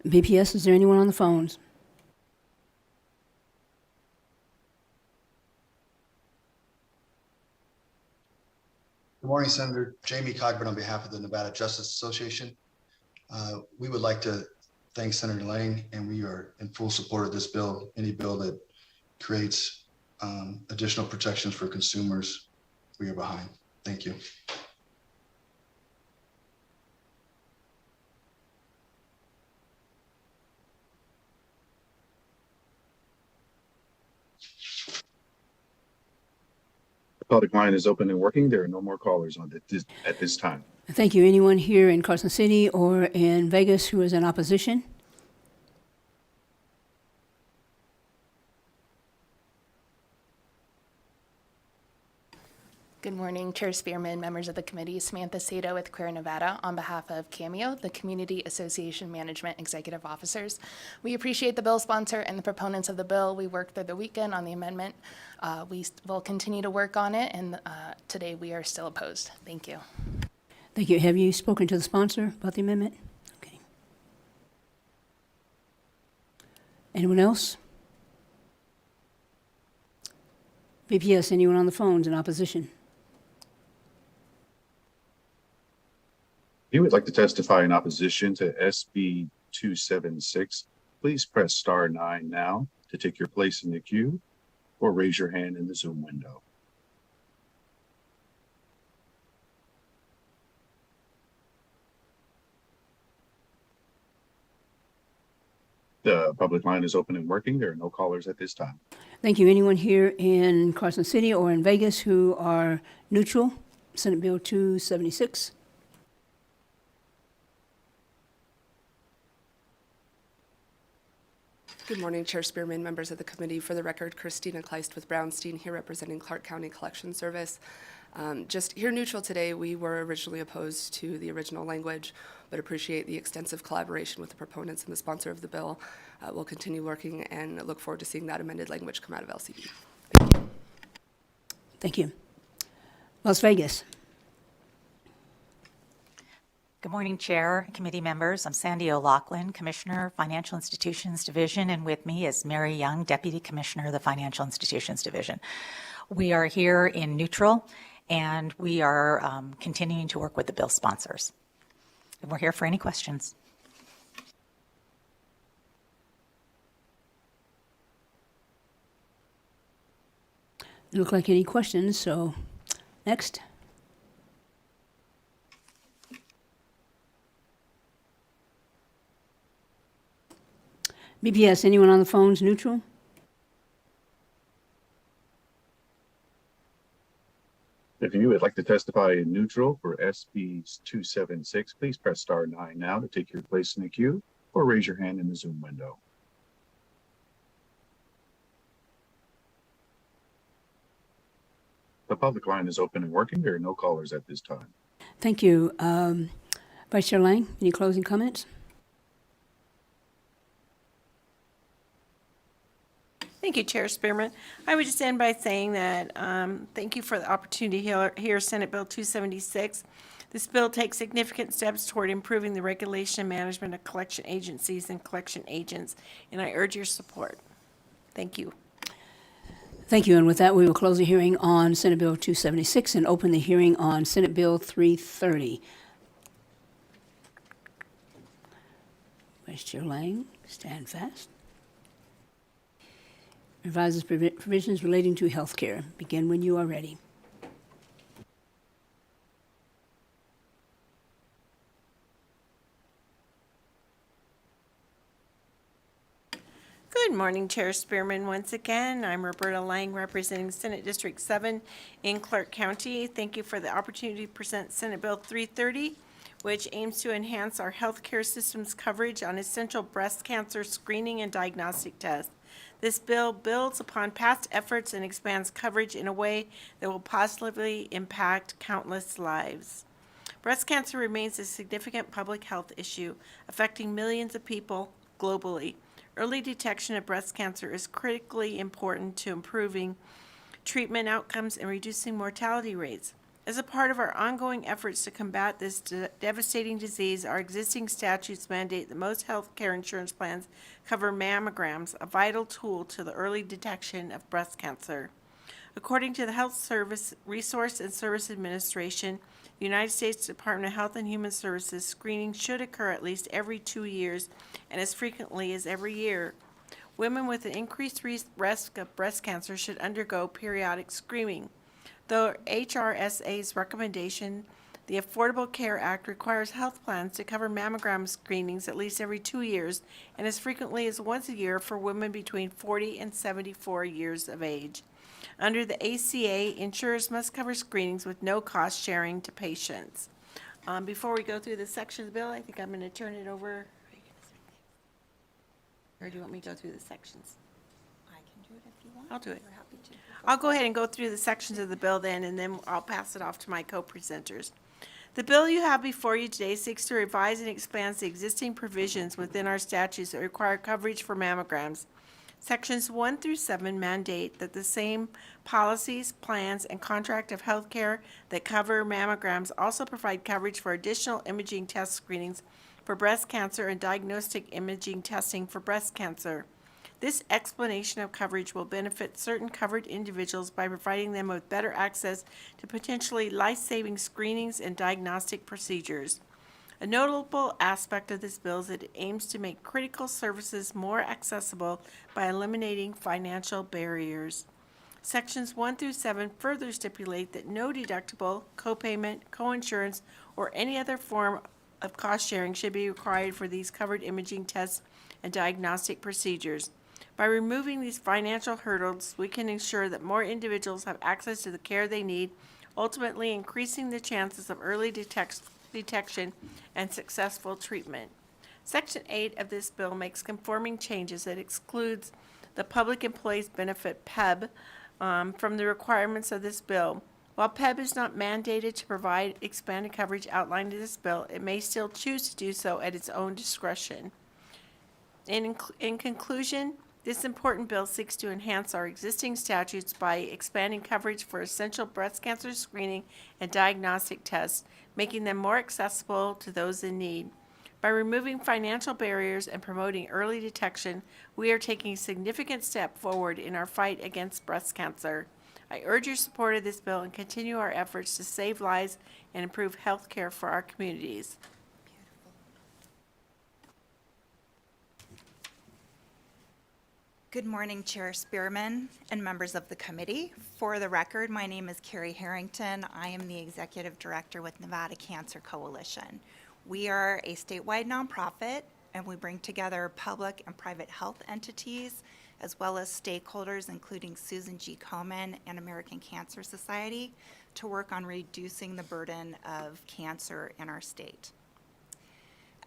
BPS, is there anyone on the phones? Good morning, Senator Jamie Cogburn on behalf of the Nevada Justice Association. We would like to thank Senator Lang, and we are in full support of this bill. Any bill that creates additional protections for consumers, we are behind. Thank you. The public line is open and working. There are no more callers on it at this time. Thank you. Anyone here in Carson City or in Vegas who is in opposition? Good morning, Chair Spearman, members of the committee. Samantha Sato with Queer Nevada on behalf of Cameo, the Community Association Management Executive Officers. We appreciate the bill sponsor and the proponents of the bill. We worked through the weekend on the amendment. We will continue to work on it, and today we are still opposed. Thank you. Thank you. Have you spoken to the sponsor about the amendment? Okay. Anyone else? BPS, anyone on the phones in opposition? If you would like to testify in opposition to SB 276, please press star 9 now to take your place in the queue or raise your hand in the Zoom window. The public line is open and working. There are no callers at this time. Thank you. Anyone here in Carson City or in Vegas who are neutral? Senate Bill 276. Good morning, Chair Spearman, members of the committee. For the record, Christina Kleist with Brownstein here representing Clark County Collection Service. Just here neutral today, we were originally opposed to the original language, but appreciate the extensive collaboration with the proponents and the sponsor of the bill. We'll continue working and look forward to seeing that amended language come out of LCD. Thank you. Thank you. Las Vegas. Good morning, Chair, committee members. I'm Sandy O'Loughlin, Commissioner, Financial Institutions Division, and with me is Mary Young, Deputy Commissioner of the Financial Institutions Division. We are here in neutral, and we are continuing to work with the bill sponsors. And we're here for any questions. Doesn't look like any questions, so next. BPS, anyone on the phones neutral? If you would like to testify in neutral for SB 276, please press star 9 now to take your place in the queue or raise your hand in the Zoom window. The public line is open and working. There are no callers at this time. Thank you. Vice Chair Lang, any closing comments? Thank you, Chair Spearman. I would just end by saying that thank you for the opportunity to hear Senate Bill 276. This bill takes significant steps toward improving the regulation and management of collection agencies and collection agents, and I urge your support. Thank you. Thank you. And with that, we will close the hearing on Senate Bill 276 and open the hearing on Senate Bill 330. Vice Chair Lang, stand fast. Revises provisions relating to health care. Begin when you are ready. Good morning, Chair Spearman. Once again, I'm Roberta Lang, representing Senate District 7 in Clark County. Thank you for the opportunity to present Senate Bill 330, which aims to enhance our healthcare system's coverage on essential breast cancer screening and diagnostic tests. This bill builds upon past efforts and expands coverage in a way that will positively impact countless lives. Breast cancer remains a significant public health issue affecting millions of people globally. Early detection of breast cancer is critically important to improving treatment outcomes and reducing mortality rates. As a part of our ongoing efforts to combat this devastating disease, our existing statutes mandate that most health care insurance plans cover mammograms, a vital tool to the early detection of breast cancer. According to the Health Service Resource and Service Administration, the United States Department of Health and Human Services, screening should occur at least every 2 years and as frequently as every year. Women with an increased risk of breast cancer should undergo periodic screening. Though HRSA's recommendation, the Affordable Care Act requires health plans to cover mammogram screenings at least every 2 years and as frequently as once a year for women between 40 and 74 years of age. Under the ACA, insurers must cover screenings with no cost sharing to patients. Before we go through the section of the bill, I think I'm going to turn it over. Or do you want me to go through the sections? I can do it if you want. I'll do it. We're happy to. I'll go ahead and go through the sections of the bill then, and then I'll pass it off to my co-presenters. The bill you have before you today seeks to revise and expand the existing provisions within our statutes that require coverage for mammograms. Sections 1 through 7 mandate that the same policies, plans, and contract of health care that cover mammograms also provide coverage for additional imaging test screenings for breast cancer and diagnostic imaging testing for breast cancer. This explanation of coverage will benefit certain covered individuals by providing them with better access to potentially life-saving screenings and diagnostic procedures. A notable aspect of this bill is that it aims to make critical services more accessible by eliminating financial barriers. Sections 1 through 7 further stipulate that no deductible, copayment, coinsurance, or any other form of cost sharing should be required for these covered imaging tests and diagnostic procedures. By removing these financial hurdles, we can ensure that more individuals have access to the care they need, ultimately increasing the chances of early detection and successful treatment. Section 8 of this bill makes conforming changes that excludes the Public Employees Benefit, PEB, from the requirements of this bill. While PEB is not mandated to provide expanded coverage outlined in this bill, it may still choose to do so at its own discretion. In conclusion, this important bill seeks to enhance our existing statutes by expanding coverage for essential breast cancer screening and diagnostic tests, making them more accessible to those in need. By removing financial barriers and promoting early detection, we are taking a significant step forward in our fight against breast cancer. I urge your support of this bill and continue our efforts to save lives and improve health care for our communities. Good morning, Chair Spearman and members of the committee. For the record, my name is Carrie Harrington. I am the Executive Director with Nevada Cancer Coalition. We are a statewide nonprofit, and we bring together public and private health entities, as well as stakeholders, including Susan G. Komen and American Cancer Society, to work on reducing the burden of cancer in our state.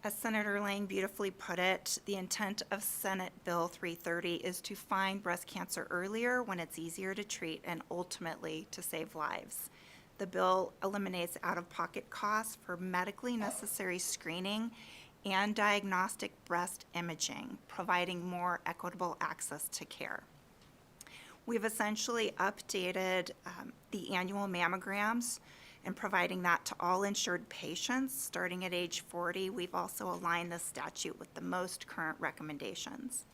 As Senator Lang beautifully put it, the intent of Senate Bill 330 is to find breast cancer earlier when it's easier to treat and ultimately to save lives. The bill eliminates out-of-pocket costs for medically necessary screening and diagnostic breast imaging, providing more equitable access to care. We've essentially updated the annual mammograms and providing that to all insured patients starting at age 40. We've also aligned the statute with the most current recommendations.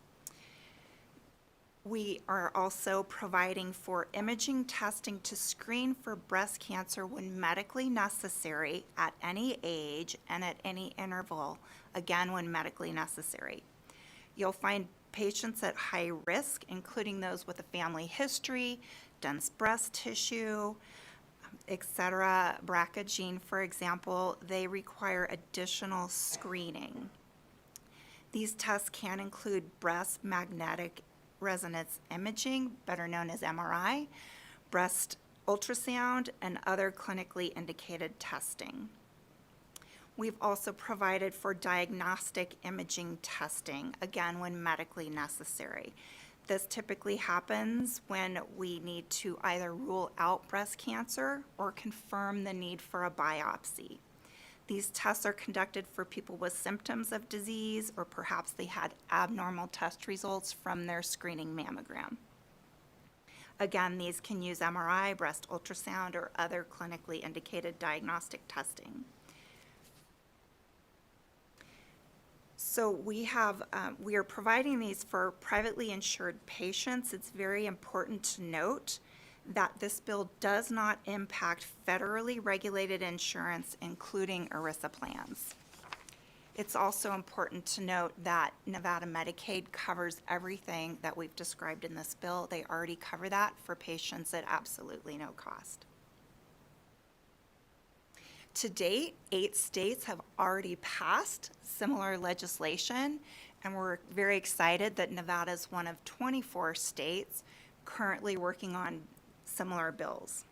We are also providing for imaging testing to screen for breast cancer when medically necessary at any age and at any interval, again when medically necessary. You'll find patients at high risk, including those with a family history, dense breast tissue, etc., BRCA gene, for example, they require additional screening. These tests can include breast magnetic resonance imaging, better known as MRI, breast ultrasound, and other clinically indicated testing. We've also provided for diagnostic imaging testing, again, when medically necessary. This typically happens when we need to either rule out breast cancer or confirm the need for a biopsy. These tests are conducted for people with symptoms of disease, or perhaps they had abnormal test results from their screening mammogram. Again, these can use MRI, breast ultrasound, or other clinically indicated diagnostic testing. So we are providing these for privately insured patients. It's very important to note that this bill does not impact federally regulated insurance, including ERISA plans. It's also important to note that Nevada Medicaid covers everything that we've described in this bill. They already cover that for patients at absolutely no cost. To date, 8 states have already passed similar legislation, and we're very excited that Nevada is one of 24 states currently working on similar bills.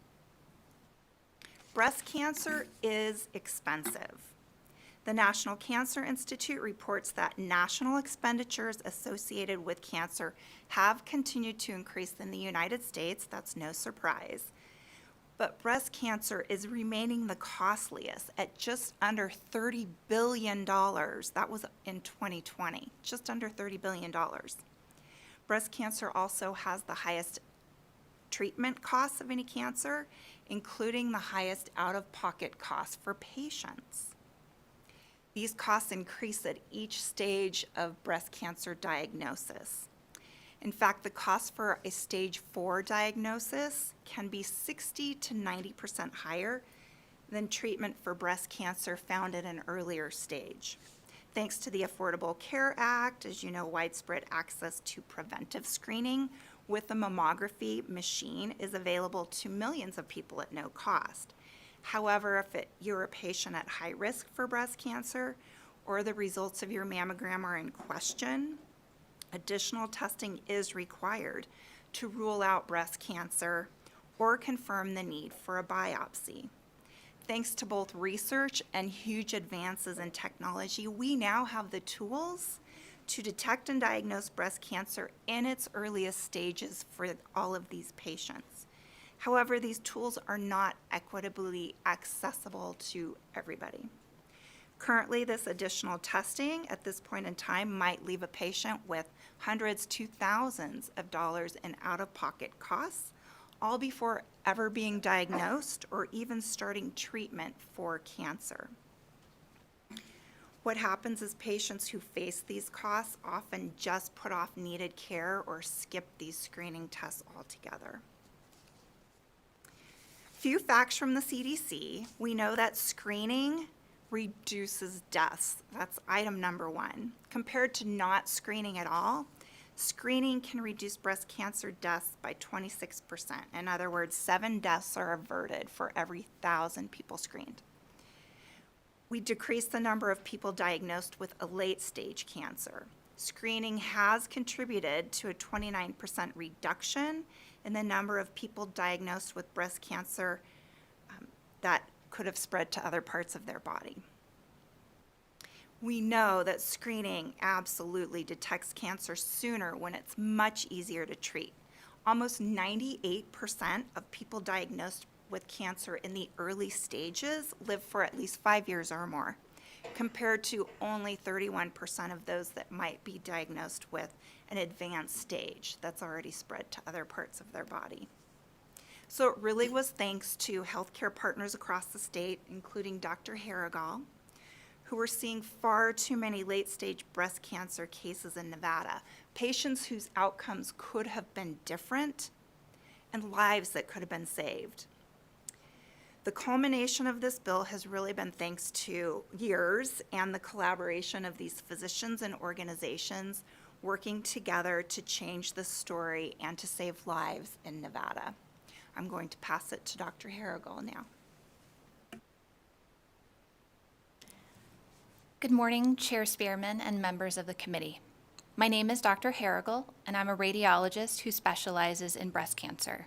Breast cancer is expensive. The National Cancer Institute reports that national expenditures associated with cancer have continued to increase in the United States. That's no surprise. But breast cancer is remaining the costliest at just under $30 billion. That was in 2020, just under $30 billion. Breast cancer also has the highest treatment costs of any cancer, including the highest out-of-pocket costs for patients. These costs increase at each stage of breast cancer diagnosis. In fact, the cost for a stage 4 diagnosis can be 60 to 90% higher than treatment for breast cancer found at an earlier stage. Thanks to the Affordable Care Act, as you know, widespread access to preventive screening with a mammography machine is available to millions of people at no cost. However, if you're a patient at high risk for breast cancer or the results of your mammogram are in question, additional testing is required to rule out breast cancer or confirm the need for a biopsy. Thanks to both research and huge advances in technology, we now have the tools to detect and diagnose breast cancer in its earliest stages for all of these patients. However, these tools are not equitably accessible to everybody. Currently, this additional testing at this point in time might leave a patient with hundreds to thousands of dollars in out-of-pocket costs, all before ever being diagnosed or even starting treatment for cancer. What happens is patients who face these costs often just put off needed care or skip these screening tests altogether. Few facts from the CDC. We know that screening reduces deaths. That's item number 1. Compared to not screening at all, screening can reduce breast cancer deaths by 26%. In other words, 7 deaths are averted for every 1,000 people screened. We decrease the number of people diagnosed with a late-stage cancer. Screening has contributed to a 29% reduction in the number of people diagnosed with breast cancer that could have spread to other parts of their body. We know that screening absolutely detects cancer sooner when it's much easier to treat. Almost 98% of people diagnosed with cancer in the early stages live for at least 5 years or more, compared to only 31% of those that might be diagnosed with an advanced stage that's already spread to other parts of their body. So it really was thanks to healthcare partners across the state, including Dr. Harrigal, who were seeing far too many late-stage breast cancer cases in Nevada, patients whose outcomes could have been different and lives that could have been saved. The culmination of this bill has really been thanks to years and the collaboration of these physicians and organizations working together to change the story and to save lives in Nevada. I'm going to pass it to Dr. Harrigal now. Good morning, Chair Spearman and members of the committee. My name is Dr. Harrigal, and I'm a radiologist who specializes in breast cancer.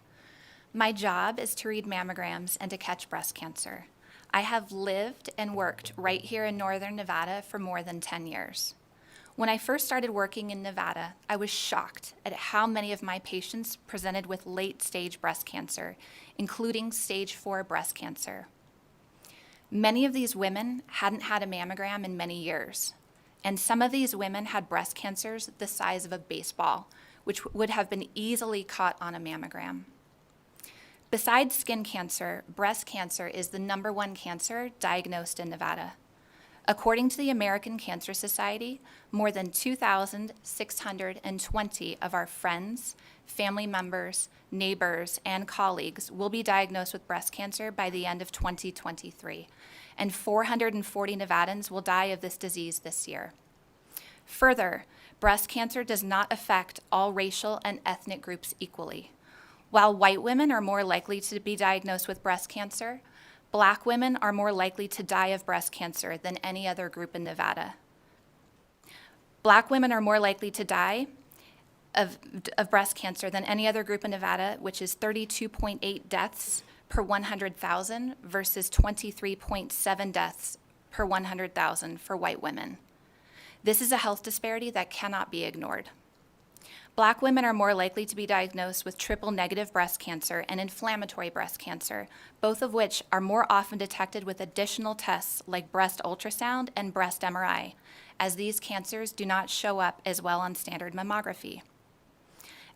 My job is to read mammograms and to catch breast cancer. I have lived and worked right here in northern Nevada for more than 10 years. When I first started working in Nevada, I was shocked at how many of my patients presented with late-stage breast cancer, including stage 4 breast cancer. Many of these women hadn't had a mammogram in many years, and some of these women had breast cancers the size of a baseball, which would have been easily caught on a mammogram. Besides skin cancer, breast cancer is the #1 cancer diagnosed in Nevada. According to the American Cancer Society, more than 2,620 of our friends, family members, neighbors, and colleagues will be diagnosed with breast cancer by the end of 2023, and 440 Nevadans will die of this disease this year. Further, breast cancer does not affect all racial and ethnic groups equally. While white women are more likely to be diagnosed with breast cancer, Black women are more likely to die of breast cancer than any other group in Nevada. Black women are more likely to die of breast cancer than any other group in Nevada, which is 32.8 deaths per 100,000 versus 23.7 deaths per 100,000 for white women. This is a health disparity that cannot be ignored. Black women are more likely to be diagnosed with triple-negative breast cancer and inflammatory breast cancer, both of which are more often detected with additional tests like breast ultrasound and breast MRI, as these cancers do not show up as well on standard mammography.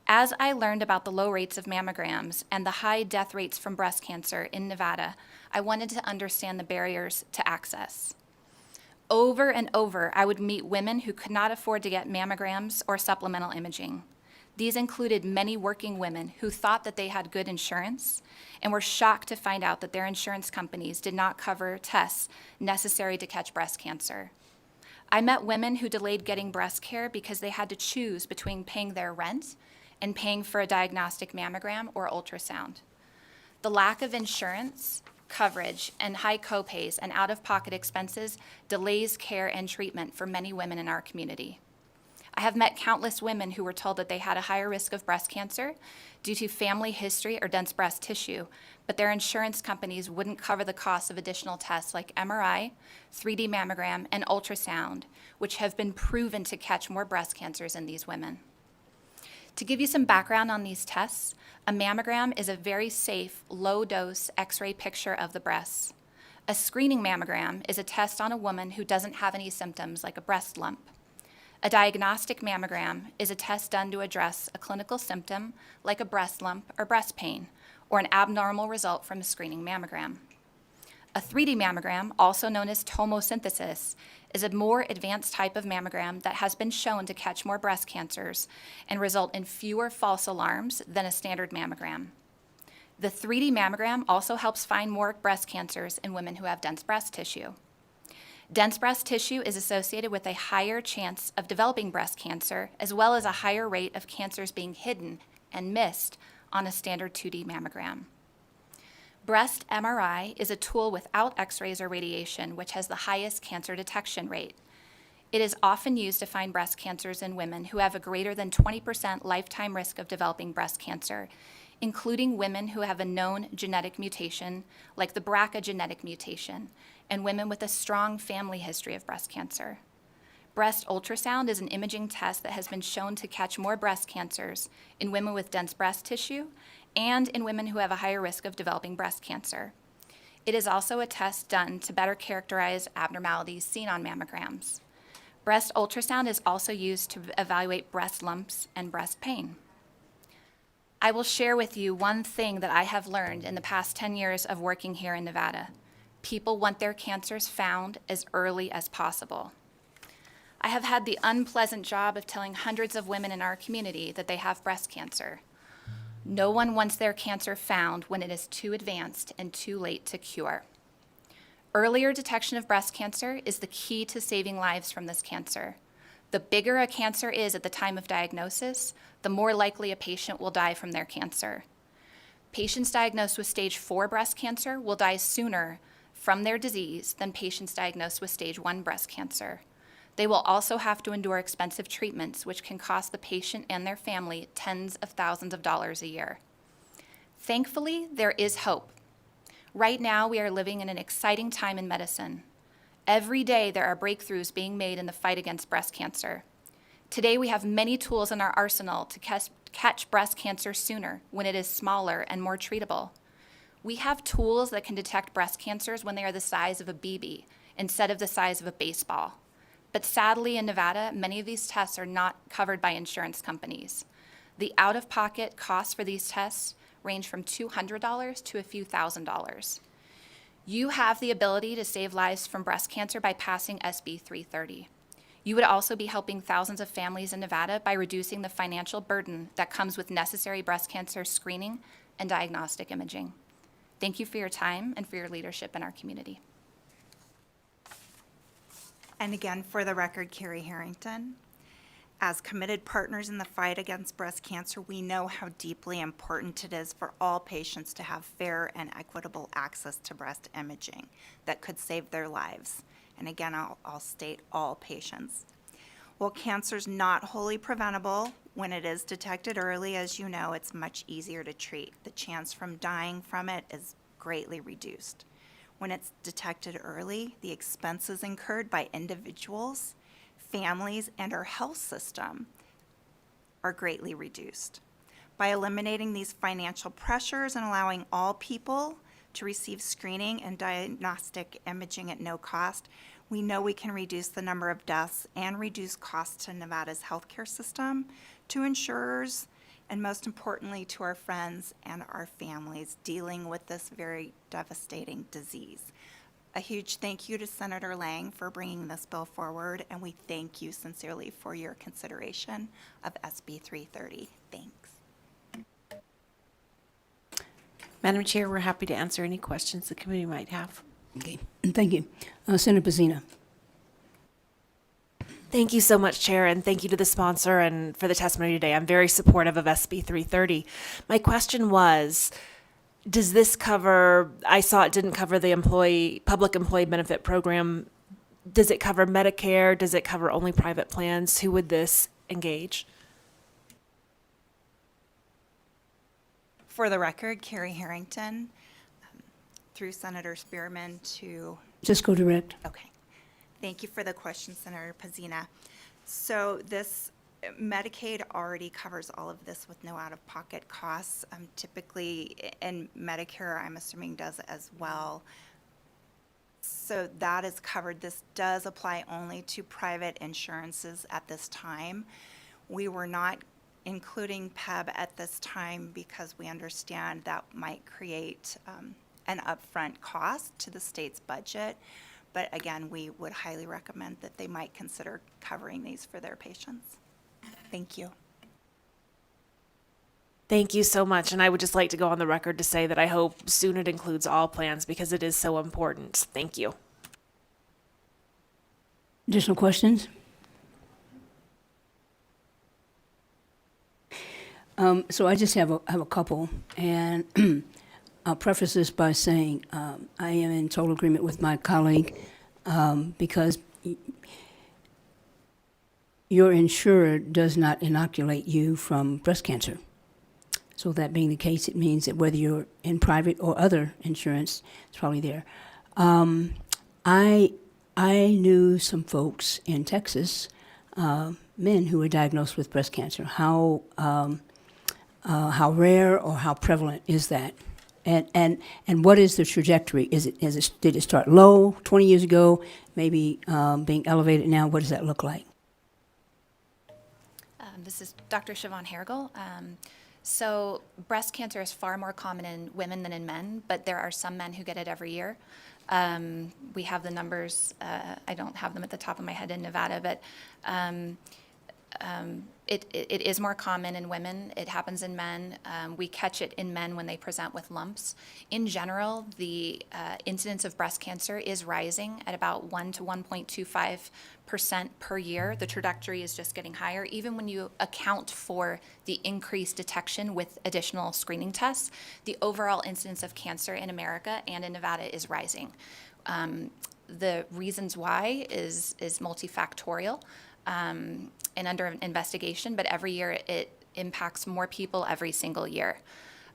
As I learned about the low rates of mammograms and the high death rates from breast cancer in Nevada, I wanted to understand the barriers to access. Over and over, I would meet women who could not afford to get mammograms or supplemental imaging. These included many working women who thought that they had good insurance and were shocked to find out that their insurance companies did not cover tests necessary to catch breast cancer. I met women who delayed getting breast care because they had to choose between paying their rent and paying for a diagnostic mammogram or ultrasound. The lack of insurance coverage and high copays and out-of-pocket expenses delays care and treatment for many women in our community. I have met countless women who were told that they had a higher risk of breast cancer due to family history or dense breast tissue, but their insurance companies wouldn't cover the cost of additional tests like MRI, 3D mammogram, and ultrasound, which have been proven to catch more breast cancers in these women. To give you some background on these tests, a mammogram is a very safe, low-dose X-ray picture of the breasts. A screening mammogram is a test on a woman who doesn't have any symptoms like a breast lump. A diagnostic mammogram is a test done to address a clinical symptom like a breast lump or breast pain, or an abnormal result from a screening mammogram. A 3D mammogram, also known as tomosynthesis, is a more advanced type of mammogram that has been shown to catch more breast cancers and result in fewer false alarms than a standard mammogram. The 3D mammogram also helps find more breast cancers in women who have dense breast tissue. Dense breast tissue is associated with a higher chance of developing breast cancer, as well as a higher rate of cancers being hidden and missed on a standard 2D mammogram. Breast MRI is a tool without X-rays or radiation, which has the highest cancer detection rate. It is often used to find breast cancers in women who have a greater than 20% lifetime risk of developing breast cancer, including women who have a known genetic mutation, like the BRCA genetic mutation, and women with a strong family history of breast cancer. Breast ultrasound is an imaging test that has been shown to catch more breast cancers in women with dense breast tissue and in women who have a higher risk of developing breast cancer. It is also a test done to better characterize abnormalities seen on mammograms. Breast ultrasound is also used to evaluate breast lumps and breast pain. I will share with you one thing that I have learned in the past 10 years of working here in Nevada. People want their cancers found as early as possible. I have had the unpleasant job of telling hundreds of women in our community that they have breast cancer. No one wants their cancer found when it is too advanced and too late to cure. Earlier detection of breast cancer is the key to saving lives from this cancer. The bigger a cancer is at the time of diagnosis, the more likely a patient will die from their cancer. Patients diagnosed with stage 4 breast cancer will die sooner from their disease than patients diagnosed with stage 1 breast cancer. They will also have to endure expensive treatments, which can cost the patient and their family tens of thousands of dollars a year. Thankfully, there is hope. Right now, we are living in an exciting time in medicine. Every day, there are breakthroughs being made in the fight against breast cancer. Today, we have many tools in our arsenal to catch breast cancer sooner when it is smaller and more treatable. We have tools that can detect breast cancers when they are the size of a BB instead of the size of a baseball. But sadly, in Nevada, many of these tests are not covered by insurance companies. The out-of-pocket costs for these tests range from $200 to a few $1,000s. You have the ability to save lives from breast cancer by passing SB 330. You would also be helping thousands of families in Nevada by reducing the financial burden that comes with necessary breast cancer screening and diagnostic imaging. Thank you for your time and for your leadership in our community. And again, for the record, Carrie Harrington. As committed partners in the fight against breast cancer, we know how deeply important it is for all patients to have fair and equitable access to breast imaging that could save their lives. And again, I'll state all patients. While cancer is not wholly preventable, when it is detected early, as you know, it's much easier to treat. The chance from dying from it is greatly reduced. When it's detected early, the expenses incurred by individuals, families, and our health system are greatly reduced. By eliminating these financial pressures and allowing all people to receive screening and diagnostic imaging at no cost, we know we can reduce the number of deaths and reduce costs to Nevada's healthcare system, to insurers, and most importantly, to our friends and our families dealing with this very devastating disease. A huge thank you to Senator Lang for bringing this bill forward, and we thank you sincerely for your consideration of SB 330. Thanks. Madam Chair, we're happy to answer any questions the committee might have. Okay, thank you. Senator Pazina. Thank you so much, Chair, and thank you to the sponsor and for the testimony today. I'm very supportive of SB 330. My question was, does this cover, I saw it didn't cover the public employee benefit program. Does it cover Medicare? Does it cover only private plans? Who would this engage? For the record, Carrie Harrington, through Senator Spearman to... Just go direct. Okay. Thank you for the question, Senator Pazina. So this Medicaid already covers all of this with no out-of-pocket costs. Typically, and Medicare, I'm assuming, does as well. So that is covered. This does apply only to private insurances at this time. We were not including PEB at this time because we understand that might create an upfront cost to the state's budget. But again, we would highly recommend that they might consider covering these for their patients. Thank you. Thank you so much. And I would just like to go on the record to say that I hope soon it includes all plans because it is so important. Thank you. Additional questions? So I just have a couple, and I'll preface this by saying I am in total agreement with my colleague because your insurer does not inoculate you from breast cancer. So that being the case, it means that whether you're in private or other insurance, it's probably there. I knew some folks in Texas, men who were diagnosed with breast cancer. How rare or how prevalent is that? And what is the trajectory? Did it start low 20 years ago, maybe being elevated now? What does that look like? This is Dr. Siobhan Hergel. So breast cancer is far more common in women than in men, but there are some men who get it every year. We have the numbers. I don't have them at the top of my head in Nevada, but it is more common in women. It happens in men. We catch it in men when they present with lumps. In general, the incidence of breast cancer is rising at about 1 to 1.25% per year. The trajectory is just getting higher. Even when you account for the increased detection with additional screening tests, the overall incidence of cancer in America and in Nevada is rising. The reasons why is multifactorial. And under investigation, but every year it impacts more people every single year.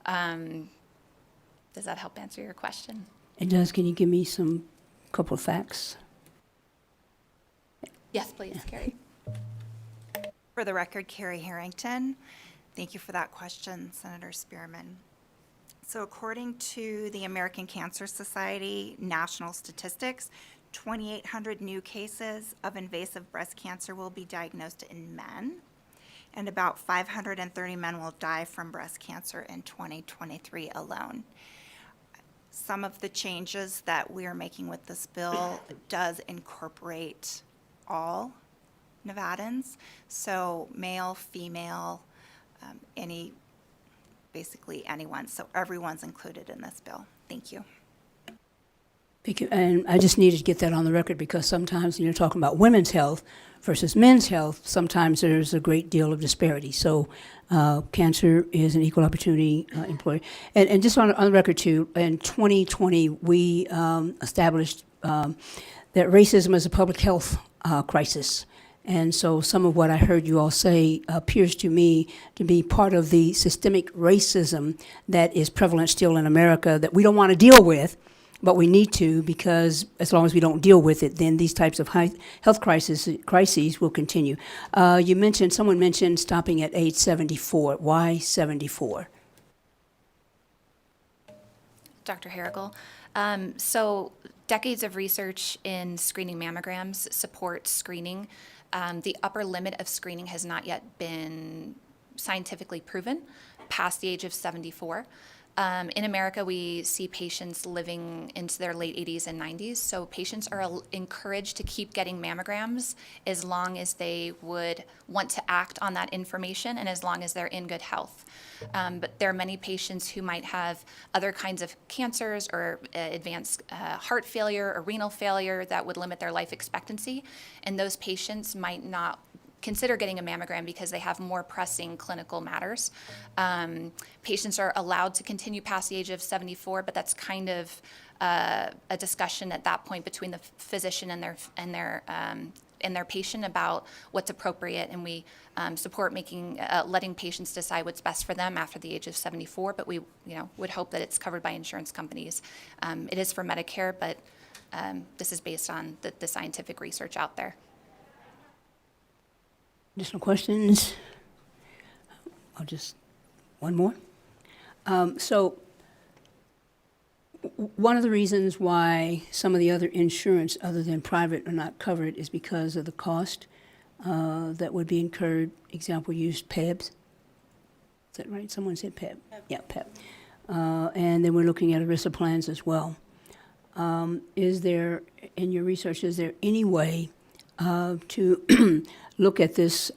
Does that help answer your question? It does. Can you give me couple of facts? Yes, please, Carrie. For the record, Carrie Harrington. Thank you for that question, Senator Spearman. So according to the American Cancer Society national statistics, 2,800 new cases of invasive breast cancer will be diagnosed in men, and about 530 men will die from breast cancer in 2023 alone. Some of the changes that we are making with this bill does incorporate all Nevadans, so male, female, basically anyone, so everyone's included in this bill. Thank you. Thank you. And I just needed to get that on the record because sometimes when you're talking about women's health versus men's health, sometimes there's a great deal of disparity. So cancer is an equal opportunity employer. And just on the record too, in 2020, we established that racism is a public health crisis. And so some of what I heard you all say appears to me to be part of the systemic racism that is prevalent still in America that we don't want to deal with, but we need to, because as long as we don't deal with it, then these types of health crises will continue. Someone mentioned stopping at age 74. Why 74? Dr. Harrigal. So decades of research in screening mammograms support screening. The upper limit of screening has not yet been scientifically proven past the age of 74. In America, we see patients living into their late 80s and 90s, so patients are encouraged to keep getting mammograms as long as they would want to act on that information and as long as they're in good health. But there are many patients who might have other kinds of cancers or advanced heart failure or renal failure that would limit their life expectancy, and those patients might not consider getting a mammogram because they have more pressing clinical matters. Patients are allowed to continue past the age of 74, but that's kind of a discussion at that point between the physician and their patient about what's appropriate, and we support letting patients decide what's best for them after the age of 74. But we, would hope that it's covered by insurance companies. It is for Medicare, but this is based on the scientific research out there. Additional questions? One more. So one of the reasons why some of the other insurance other than private are not covered is because of the cost that would be incurred. Example used, PEBs. Is that right? Someone said PEB. Yeah, PEB. And then we're looking at ERISA plans as well. Is there, in your research, is there any way to look at this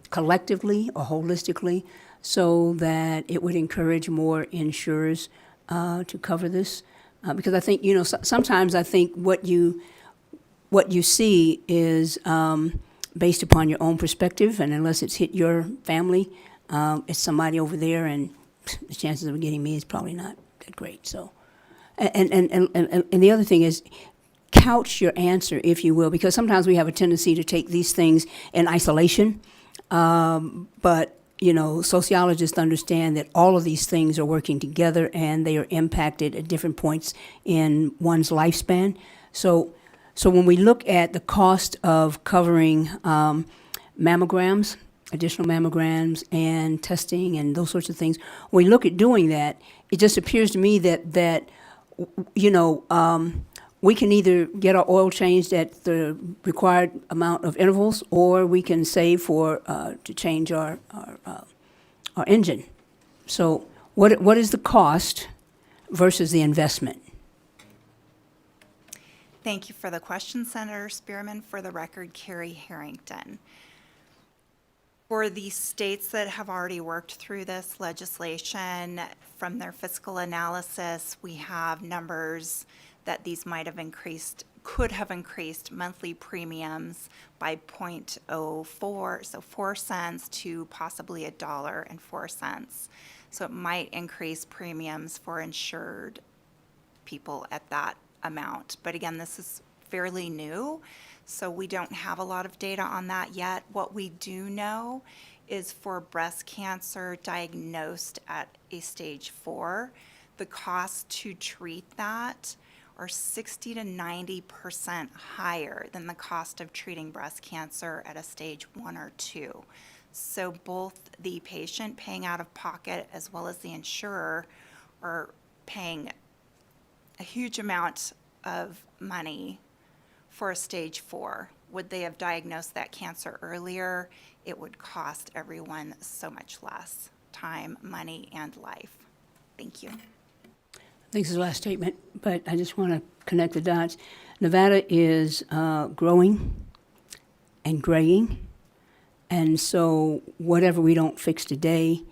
collectively or holistically so that it would encourage more insurers to cover this? Because I think, sometimes I think what you see is based upon your own perspective, and unless it's hit your family, it's somebody over there, and the chances of getting me is probably not that great. So, and the other thing is, couch your answer, if you will, because sometimes we have a tendency to take these things in isolation. But, sociologists understand that all of these things are working together and they are impacted at different points in one's lifespan. So when we look at the cost of covering mammograms, additional mammograms and testing and those sorts of things, when we look at doing that, it just appears to me that we can either get our oil changed at the required amount of intervals, or we can save to change our engine. So what is the cost versus the investment? Thank you for the question, Senator Spearman. For the record, Carrie Harrington. For the states that have already worked through this legislation, from their fiscal analysis, we have numbers that these could have increased monthly premiums by 0.04, so 4 cents to possibly $1.04. So it might increase premiums for insured people at that amount. But again, this is fairly new, so we don't have a lot of data on that yet. What we do know is for breast cancer diagnosed at a stage 4, the cost to treat that are 60 to 90% higher than the cost of treating breast cancer at a stage 1 or 2. So both the patient paying out of pocket as well as the insurer are paying a huge amount of money for a stage 4, would they have diagnosed that cancer earlier, it would cost everyone so much less time, money, and life. Thank you. I think this is the last statement, but I just want to connect the dots. Nevada is growing and graying, and so whatever we don't fix today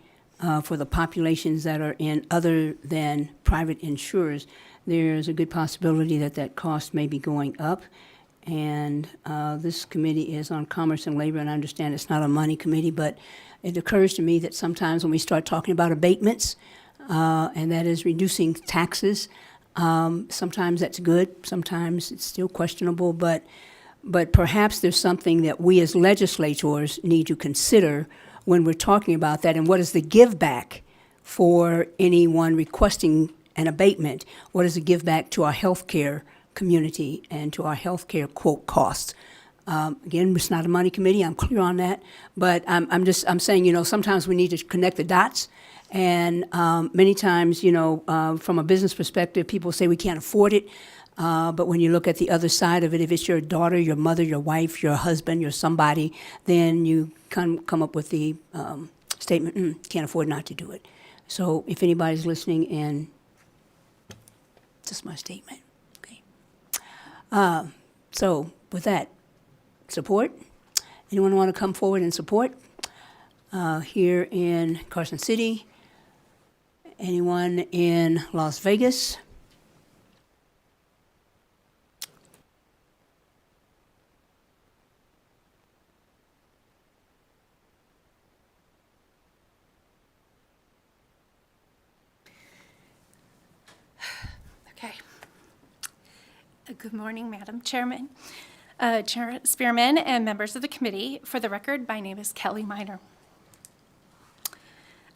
for the populations that are in other than private insurers, there's a good possibility that that cost may be going up. And this committee is on Commerce and Labor, and I understand it's not a money committee, but it occurs to me that sometimes when we start talking about abatements, and that is reducing taxes, sometimes that's good, sometimes it's still questionable, but perhaps there's something that we as legislators need to consider when we're talking about that, and what is the give back for anyone requesting an abatement? What is the give back to our healthcare community and to our healthcare quote costs? Again, it's not a money committee, I'm clear on that, but I'm saying, you know, sometimes we need to connect the dots. And many times, you know, from a business perspective, people say we can't afford it. But when you look at the other side of it, if it's your daughter, your mother, your wife, your husband, your somebody, then you come up with the statement, can't afford not to do it. So if anybody's listening, and just my statement, okay. So with that, support. Anyone want to come forward and support? Here in Carson City? Anyone in Las Vegas? Okay. Good morning, Madam Chairman, Chair Spearman, and members of the committee. For the record, my name is Kelly Miner.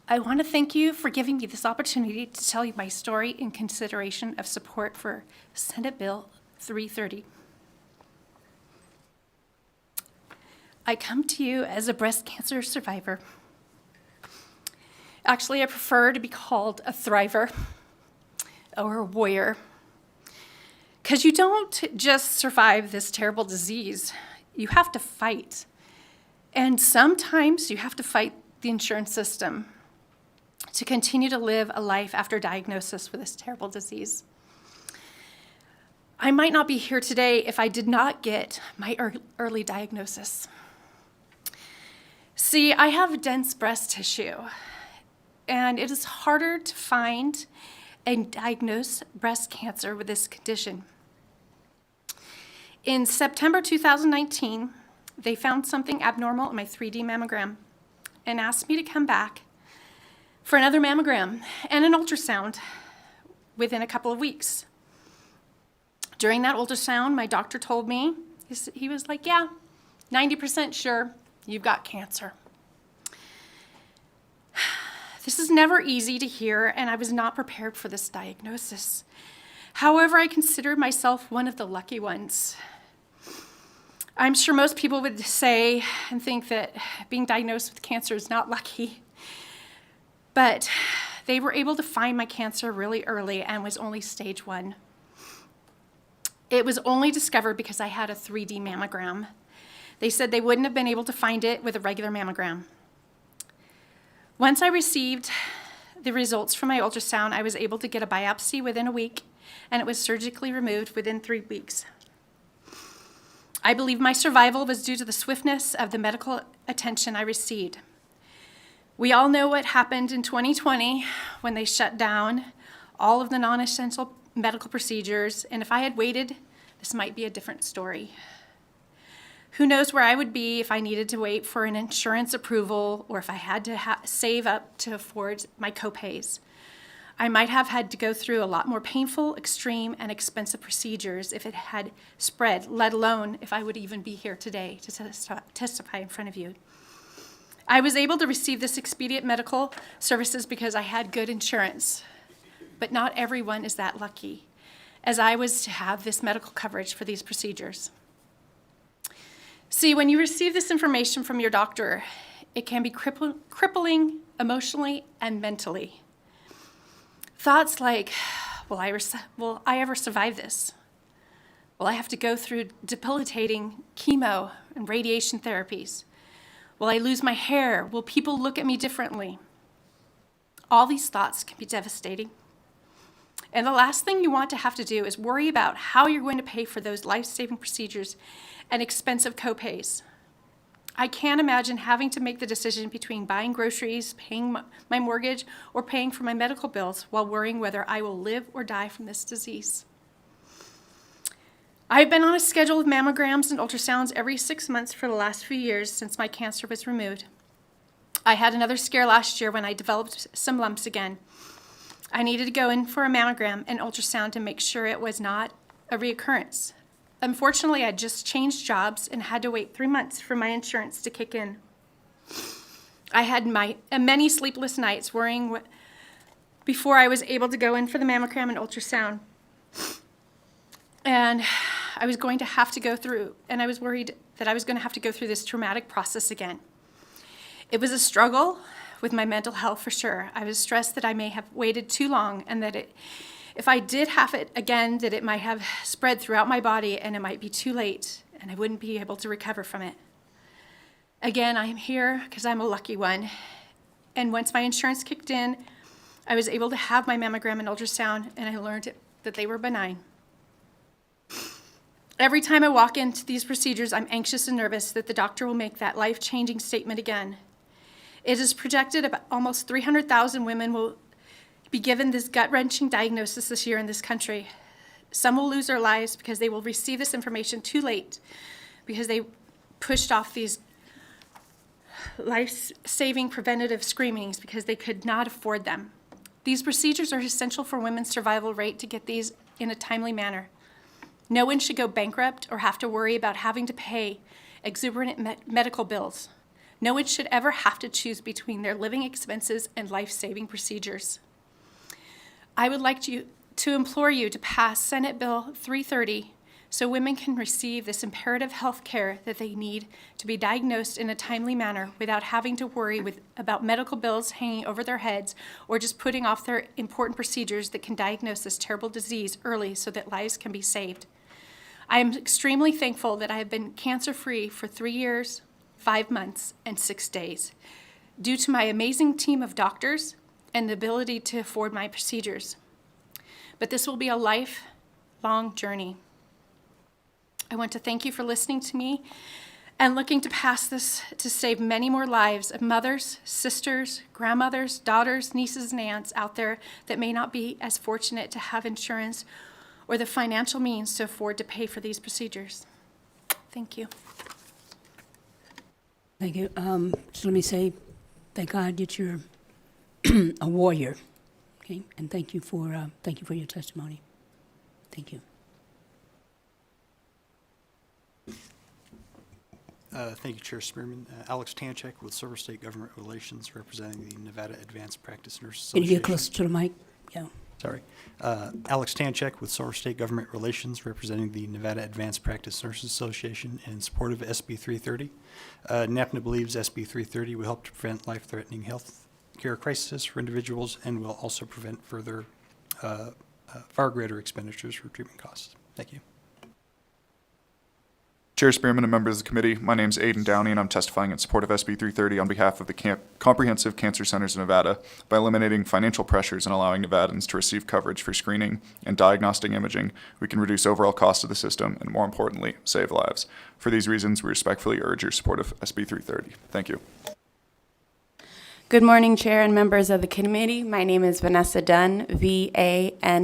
I want to thank you for giving me this opportunity to tell you my story in consideration of support for Senate Bill 330. I come to you as a breast cancer survivor. Actually, I prefer to be called a thriver or a warrior, because you don't just survive this terrible disease, you have to fight. And sometimes you have to fight the insurance system to continue to live a life after diagnosis with this terrible disease. I might not be here today if I did not get my early diagnosis. See, I have dense breast tissue, and it is harder to find and diagnose breast cancer with this condition. In September 2019, they found something abnormal in my 3D mammogram and asked me to come back for another mammogram and an ultrasound within a couple of weeks. During that ultrasound, my doctor told me, he was like, yeah, 90% sure you've got cancer. This is never easy to hear, and I was not prepared for this diagnosis. However, I consider myself one of the lucky ones. I'm sure most people would say and think that being diagnosed with cancer is not lucky. But they were able to find my cancer really early and was only stage 1. It was only discovered because I had a 3D mammogram. They said they wouldn't have been able to find it with a regular mammogram. Once I received the results from my ultrasound, I was able to get a biopsy within a week, and it was surgically removed within 3 weeks. I believe my survival was due to the swiftness of the medical attention I received. We all know what happened in 2020 when they shut down all of the non-essential medical procedures, and if I had waited, this might be a different story. Who knows where I would be if I needed to wait for an insurance approval or if I had to save up to afford my copays. I might have had to go through a lot more painful, extreme, and expensive procedures if it had spread, let alone if I would even be here today to testify in front of you. I was able to receive this expedient medical services because I had good insurance, but not everyone is that lucky, as I was to have this medical coverage for these procedures. See, when you receive this information from your doctor, it can be crippling emotionally and mentally. Thoughts like, will I ever survive this? Will I have to go through debilitating chemo and radiation therapies? Will I lose my hair? Will people look at me differently? All these thoughts can be devastating. And the last thing you want to have to do is worry about how you're going to pay for those life-saving procedures and expensive copays. I can't imagine having to make the decision between buying groceries, paying my mortgage, or paying for my medical bills while worrying whether I will live or die from this disease. I've been on a schedule of mammograms and ultrasounds every 6 months for the last few years since my cancer was removed. I had another scare last year when I developed some lumps again. I needed to go in for a mammogram and ultrasound to make sure it was not a reoccurrence. Unfortunately, I just changed jobs and had to wait 3 months for my insurance to kick in. I had many sleepless nights worrying before I was able to go in for the mammogram and ultrasound. And I was going to have to go through, and I was worried that I was going to have to go through this traumatic process again. It was a struggle with my mental health for sure. I was stressed that I may have waited too long and that if I did have it again, that it might have spread throughout my body and it might be too late and I wouldn't be able to recover from it. Again, I am here because I'm a lucky one. And once my insurance kicked in, I was able to have my mammogram and ultrasound, and I learned that they were benign. Every time I walk into these procedures, I'm anxious and nervous that the doctor will make that life-changing statement again. It is projected about almost 300,000 women will be given this gut-wrenching diagnosis this year in this country. Some will lose their lives because they will receive this information too late because they pushed off these life-saving preventative screenings because they could not afford them. These procedures are essential for women's survival rate to get these in a timely manner. No one should go bankrupt or have to worry about having to pay exuberant medical bills. No one should ever have to choose between their living expenses and life-saving procedures. I would like to implore you to pass Senate Bill 330 so women can receive this imperative health care that they need to be diagnosed in a timely manner without having to worry about medical bills hanging over their heads or just putting off their important procedures that can diagnose this terrible disease early so that lives can be saved. I am extremely thankful that I have been cancer-free for 3 years, 5 months, and 6 days due to my amazing team of doctors and the ability to afford my procedures. But this will be a lifelong journey. I want to thank you for listening to me and looking to pass this to save many more lives of mothers, sisters, grandmothers, daughters, nieces, and aunts out there that may not be as fortunate to have insurance or the financial means to afford to pay for these procedures. Thank you. Thank you. So let me say, thank God that you're a warrior, okay? And thank you for your testimony. Thank you. Thank you, Chair Spearman. Alex Tanchek with Silver State Government Relations, representing the Nevada Advanced Practice Nurse Can you Association. get closer to the mic? Yeah. Sorry. Alex Tanchek with Silver State Government Relations, representing the Nevada Advanced Practice Nurses Association in support of SB 330. NAPNA believes SB 330 will help to prevent life-threatening health care crises for individuals and will also prevent further far greater expenditures for treatment costs. Thank you. Chair Spearman and members of the committee, my name is Aidan Downey, and I'm testifying in support of SB 330 on behalf of the Comprehensive Cancer Centers of Nevada by eliminating financial pressures and allowing Nevadans to receive coverage for screening and diagnostic imaging. We can reduce overall costs of the system and, more importantly, save lives. For these reasons, we respectfully urge your support of SB 330. Thank you. Good morning, Chair and members of the committee. My name is Vanessa Dunn, VANESSADUNN,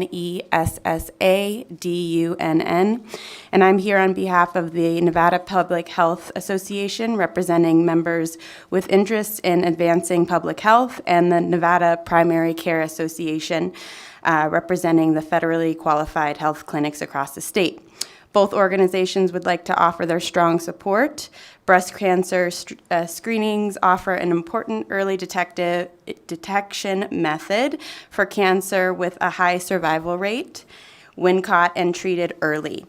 and I'm here on behalf of the Nevada Public Health Association, representing members with interests in advancing public health, and the Nevada Primary Care Association, representing the federally qualified health clinics across the state. Both organizations would like to offer their strong support. Breast cancer screenings offer an important early detection method for cancer with a high survival rate when caught and treated early.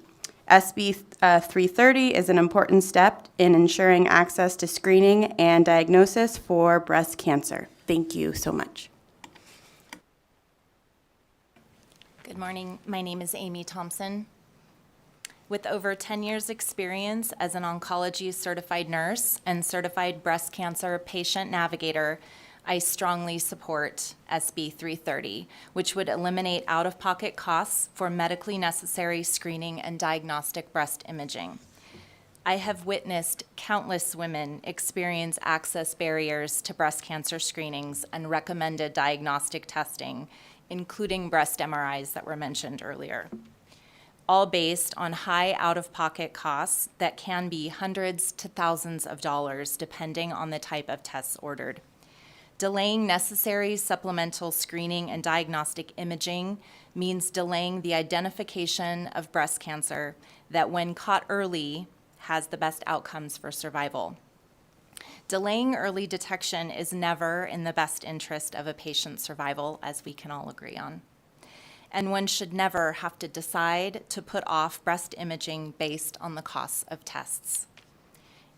SB 330 is an important step in ensuring access to screening and diagnosis for breast cancer. Thank you so much. Good morning. My name is Amy Thompson With over 10 years' experience as an oncology certified nurse and certified breast cancer patient navigator, I strongly support SB 330, which would eliminate out-of-pocket costs for medically necessary screening and diagnostic breast imaging. I have witnessed countless women experience access barriers to breast cancer screenings and recommended diagnostic testing, including breast MRIs that were mentioned earlier, all based on high out-of-pocket costs that can be hundreds to thousands of dollars depending on the type of tests ordered. Delaying necessary supplemental screening and diagnostic imaging means delaying the identification of breast cancer that, when caught early, has the best outcomes for survival. Delaying early detection is never in the best interest of a patient's survival, as we can all agree on. And one should never have to decide to put off breast imaging based on the costs of tests.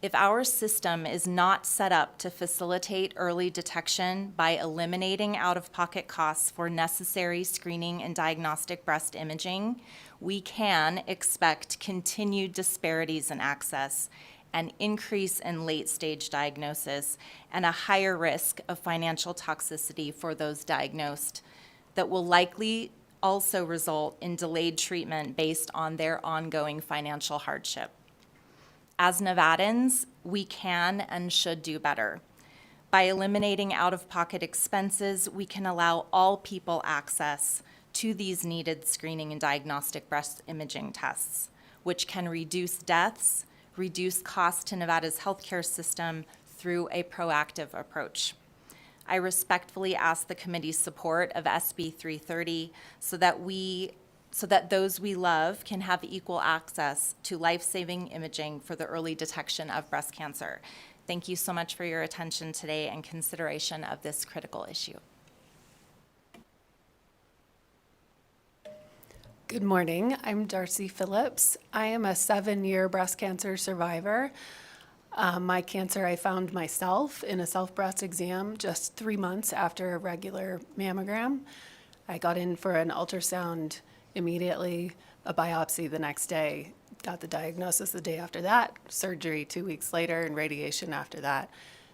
If our system is not set up to facilitate early detection by eliminating out-of-pocket costs for necessary screening and diagnostic breast imaging, we can expect continued disparities in access, an increase in late-stage diagnosis, and a higher risk of financial toxicity for those diagnosed that will likely also result in delayed treatment based on their ongoing financial hardship. As Nevadans, we can and should do better. By eliminating out-of-pocket expenses, we can allow all people access to these needed screening and diagnostic breast imaging tests, which can reduce deaths, reduce costs to Nevada's healthcare system through a proactive approach. I respectfully ask the committee's support of SB 330 so that those we love can have equal access to life-saving imaging for the early detection of breast cancer. Thank you so much for your attention today and consideration of this critical issue. Good morning. I'm Darcy Phillips. I am a 7-year breast cancer survivor. My cancer I found myself in a self-breast exam just 3 months after a regular mammogram. I got in for an ultrasound immediately, a biopsy the next day, got the diagnosis the day after that, surgery 2 weeks later, and radiation after that.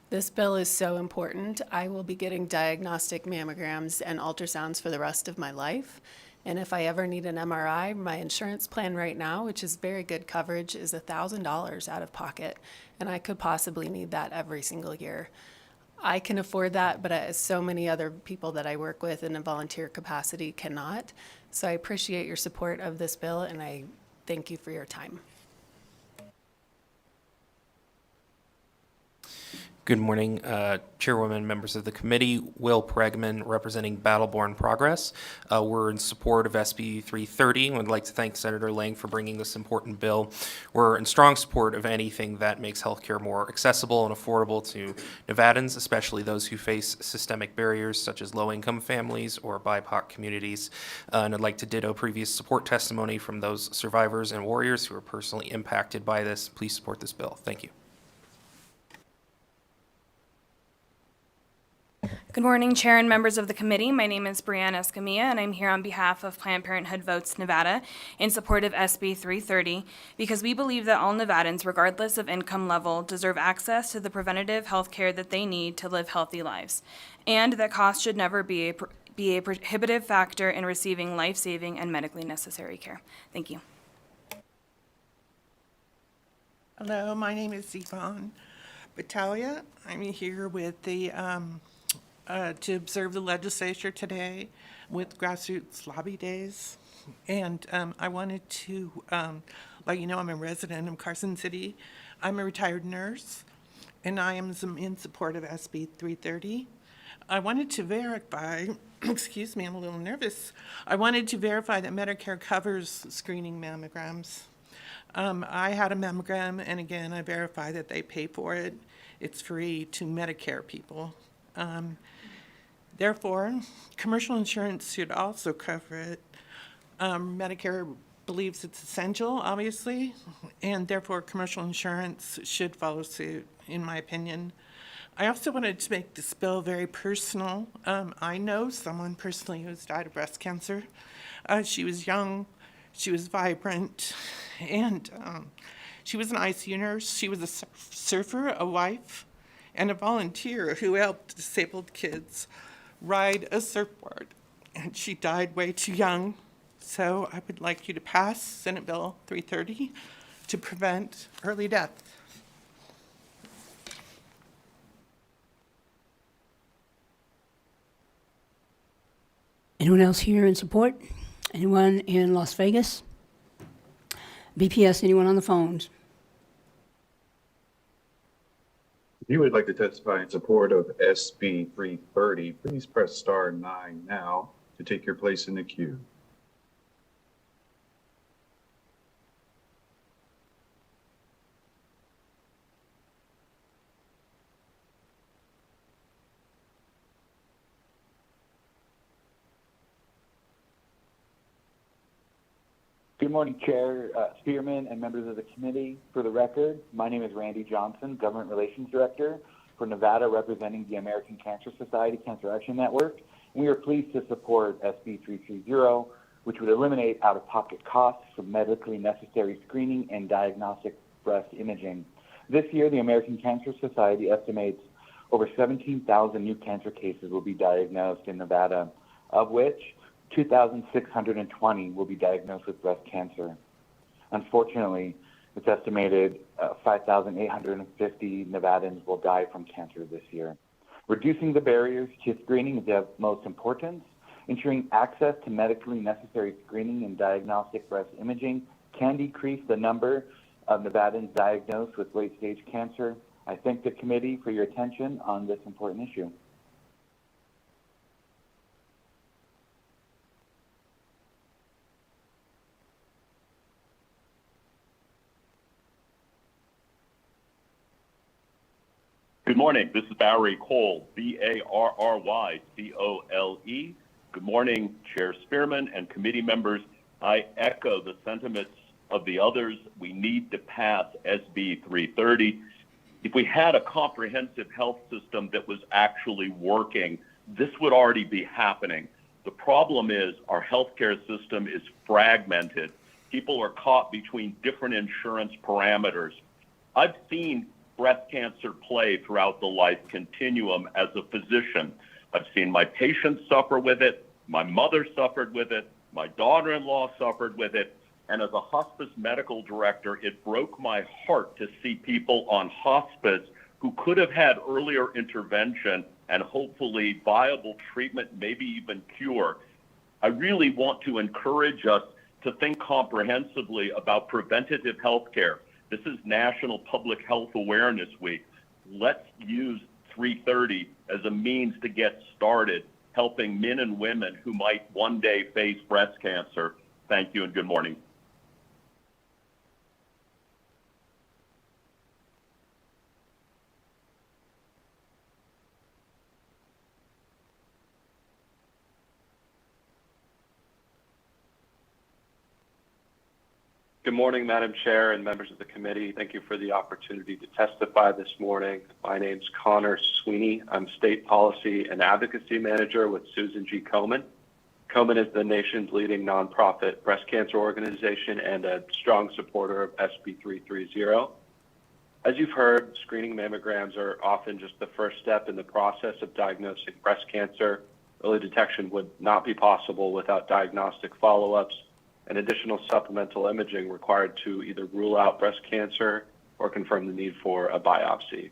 This bill is so important. I will be getting diagnostic mammograms and ultrasounds for the rest of my life. And if I ever need an MRI, my insurance plan right now, which is very good coverage, is $1,000 out of pocket. And I could possibly need that every single year. I can afford that, but so many other people that I work with in a volunteer capacity cannot. So I appreciate your support of this bill, and I thank you for your time. Good morning, Chairwoman, members of the committee. Will Pregman, representing Battleborn Progress. We're in support of SB 330 and would like to thank Senator Lang for bringing this important bill. We're in strong support of anything that makes healthcare more accessible and affordable to Nevadans, especially those who face systemic barriers such as low-income families or BIPOC communities. And I'd like to ditto previous support testimony from those survivors and warriors who are personally impacted by this. Please support this bill. Thank you. Good morning, Chair and members of the committee. My name is Brianna Escamilla, and I'm here on behalf of Planned Parenthood Votes Nevada in support of SB 330 because we believe that all Nevadans, regardless of income level, deserve access to the preventative health care that they need to live healthy lives, and that cost should never be a prohibitive factor in receiving life-saving and medically necessary care. Thank you. Hello, my name is Yvonne Battaglia. I'm here with the to observe the legislature today with Grassroots Lobby Days. And I wanted to let you know I'm a resident of Carson City. I'm a retired nurse, and I am in support of SB 330. I wanted to verify, excuse me, I'm a little nervous. I wanted to verify that Medicare covers screening mammograms. I had a mammogram, and again, I verify that they pay for it. It's free to Medicare people. Therefore, commercial insurance should also cover it. Medicare believes it's essential, obviously, and therefore commercial insurance should follow suit, in my opinion. I also wanted to make this bill very personal. I know someone personally who's died of breast cancer. She was young. She was vibrant, and she was an ICU nurse. She was a surfer, a wife, and a volunteer who helped disabled kids ride a surfboard. And she died way too young. So I would like you to pass Senate Bill 330 to prevent early death. Anyone else here in support? Anyone in Las Vegas? BPS, anyone on the phones? If you would like to testify in support of SB 330, please press star 9 now to take your place in the queue. Good morning, Chair Spearman and members of the committee. For the record, my name is Randy Johnson, Government Relations Director for Nevada, representing the American Cancer Society Cancer Action Network. We are pleased to support SB 330, which would eliminate out-of-pocket costs for medically necessary screening and diagnostic breast imaging. This year, the American Cancer Society estimates over 17,000 new cancer cases will be diagnosed in Nevada, of which 2,620 will be diagnosed with breast cancer. Unfortunately, it's estimated 5,850 Nevadans will die from cancer this year. Reducing the barriers to screening is of most importance. Ensuring access to medically necessary screening and diagnostic breast imaging can decrease the number of Nevadans diagnosed with late-stage cancer. I thank the committee for your attention on this important issue. Good morning. This is Barry Cole, B-A-R-R-Y-C-O-L-E. Good morning, Chair Spearman and committee members. I echo the sentiments of the others. We need to pass SB 330. If we had a comprehensive health system that was actually working, this would already be happening. The problem is our healthcare system is fragmented. People are caught between different insurance parameters. I've seen breast cancer play throughout the life continuum as a physician. I've seen my patients suffer with it, my mother suffered with it, my daughter-in-law suffered with it, and as a hospice medical director, it broke my heart to see people on hospice who could have had earlier intervention and hopefully viable treatment, maybe even cure. I really want to encourage us to think comprehensively about preventative health care. This is National Public Health Awareness Week. Let's use 330 as a means to get started, helping men and women who might one day face breast cancer. Thank you and good morning. Good morning, Madam Chair and members of the committee. Thank you for the opportunity to testify this morning. My name's Connor Sweeney. I'm State Policy and Advocacy Manager with Susan G. Komen. Komen is the nation's leading nonprofit breast cancer organization and a strong supporter of SB 330. As you've heard, screening mammograms are often just the first step in the process of diagnosing breast cancer. Early detection would not be possible without diagnostic follow-ups and additional supplemental imaging required to either rule out breast cancer or confirm the need for a biopsy.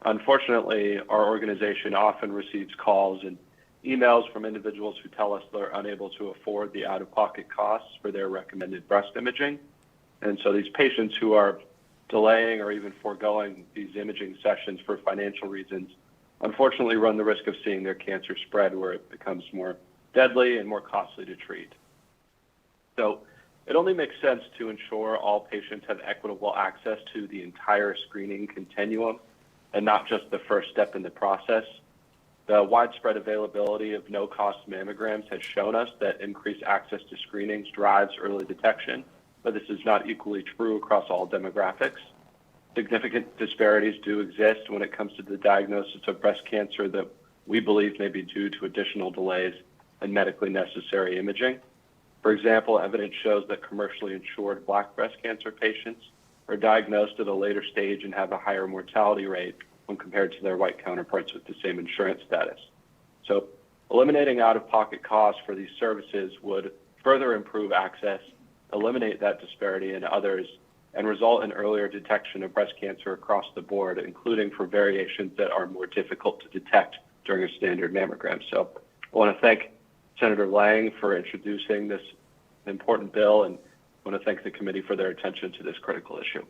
Unfortunately, our organization often receives calls and emails from individuals who tell us they're unable to afford the out-of-pocket costs for their recommended breast imaging. And so these patients who are delaying or even foregoing these imaging sessions for financial reasons unfortunately run the risk of seeing their cancer spread where it becomes more deadly and more costly to treat. So it only makes sense to ensure all patients have equitable access to the entire screening continuum and not just the first step in the process. The widespread availability of no-cost mammograms has shown us that increased access to screenings drives early detection, but this is not equally true across all demographics. Significant disparities do exist when it comes to the diagnosis of breast cancer that we believe may be due to additional delays in medically necessary imaging. For example, evidence shows that commercially insured Black breast cancer patients are diagnosed at a later stage and have a higher mortality rate when compared to their white counterparts with the same insurance status. So eliminating out-of-pocket costs for these services would further improve access, eliminate that disparity in others, and result in earlier detection of breast cancer across the board, including for variations that are more difficult to detect during a standard mammogram. So I want to thank Senator Lang for introducing this important bill, and I want to thank the committee for their attention to this critical issue.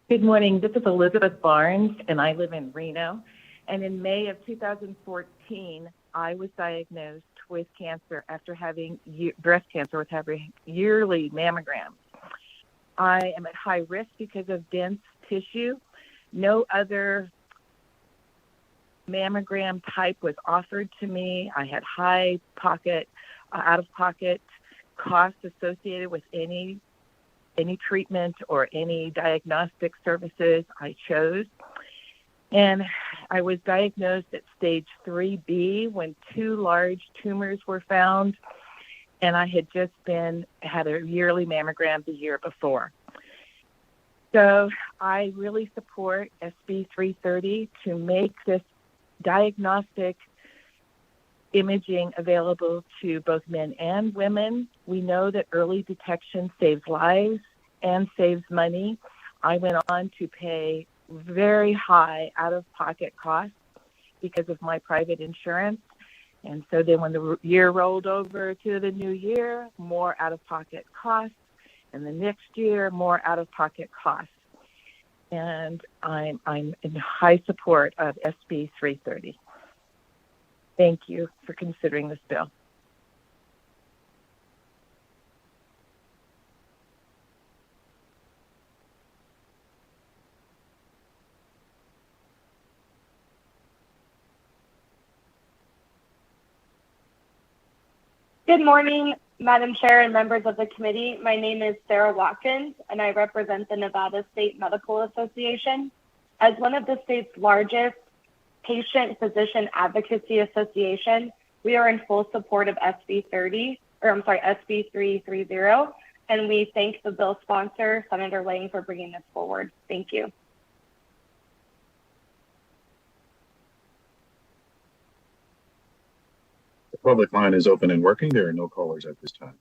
Good morning. This is Elizabeth Barnes, and I live in Reno. And in May of 2014, I was diagnosed with cancer after having breast cancer with having yearly mammograms. I am at high risk because of dense tissue. No other mammogram type was offered to me. I had high out-of-pocket costs associated with any treatment or any diagnostic services I chose. And I was diagnosed at stage 3B when 2 large tumors were found, and I had just had a yearly mammogram the year before. So I really support SB 330 to make this diagnostic imaging available to both men and women. We know that early detection saves lives and saves money. I went on to pay very high out-of-pocket costs because of my private insurance. And so then when the year rolled over to the new year, more out-of-pocket costs, and the next year, more out-of-pocket costs. And I'm in high support of SB 330. Thank you for considering this bill. Good morning, Madam Chair and members of the committee. My name is Sarah Watkins, and I represent the Nevada State Medical Association. As one of the state's largest patient physician advocacy association, we are in full support of SB 330, and we thank the bill sponsor, Senator Lang, for bringing this forward. Thank you. The public line is open and working. There are no callers at this time.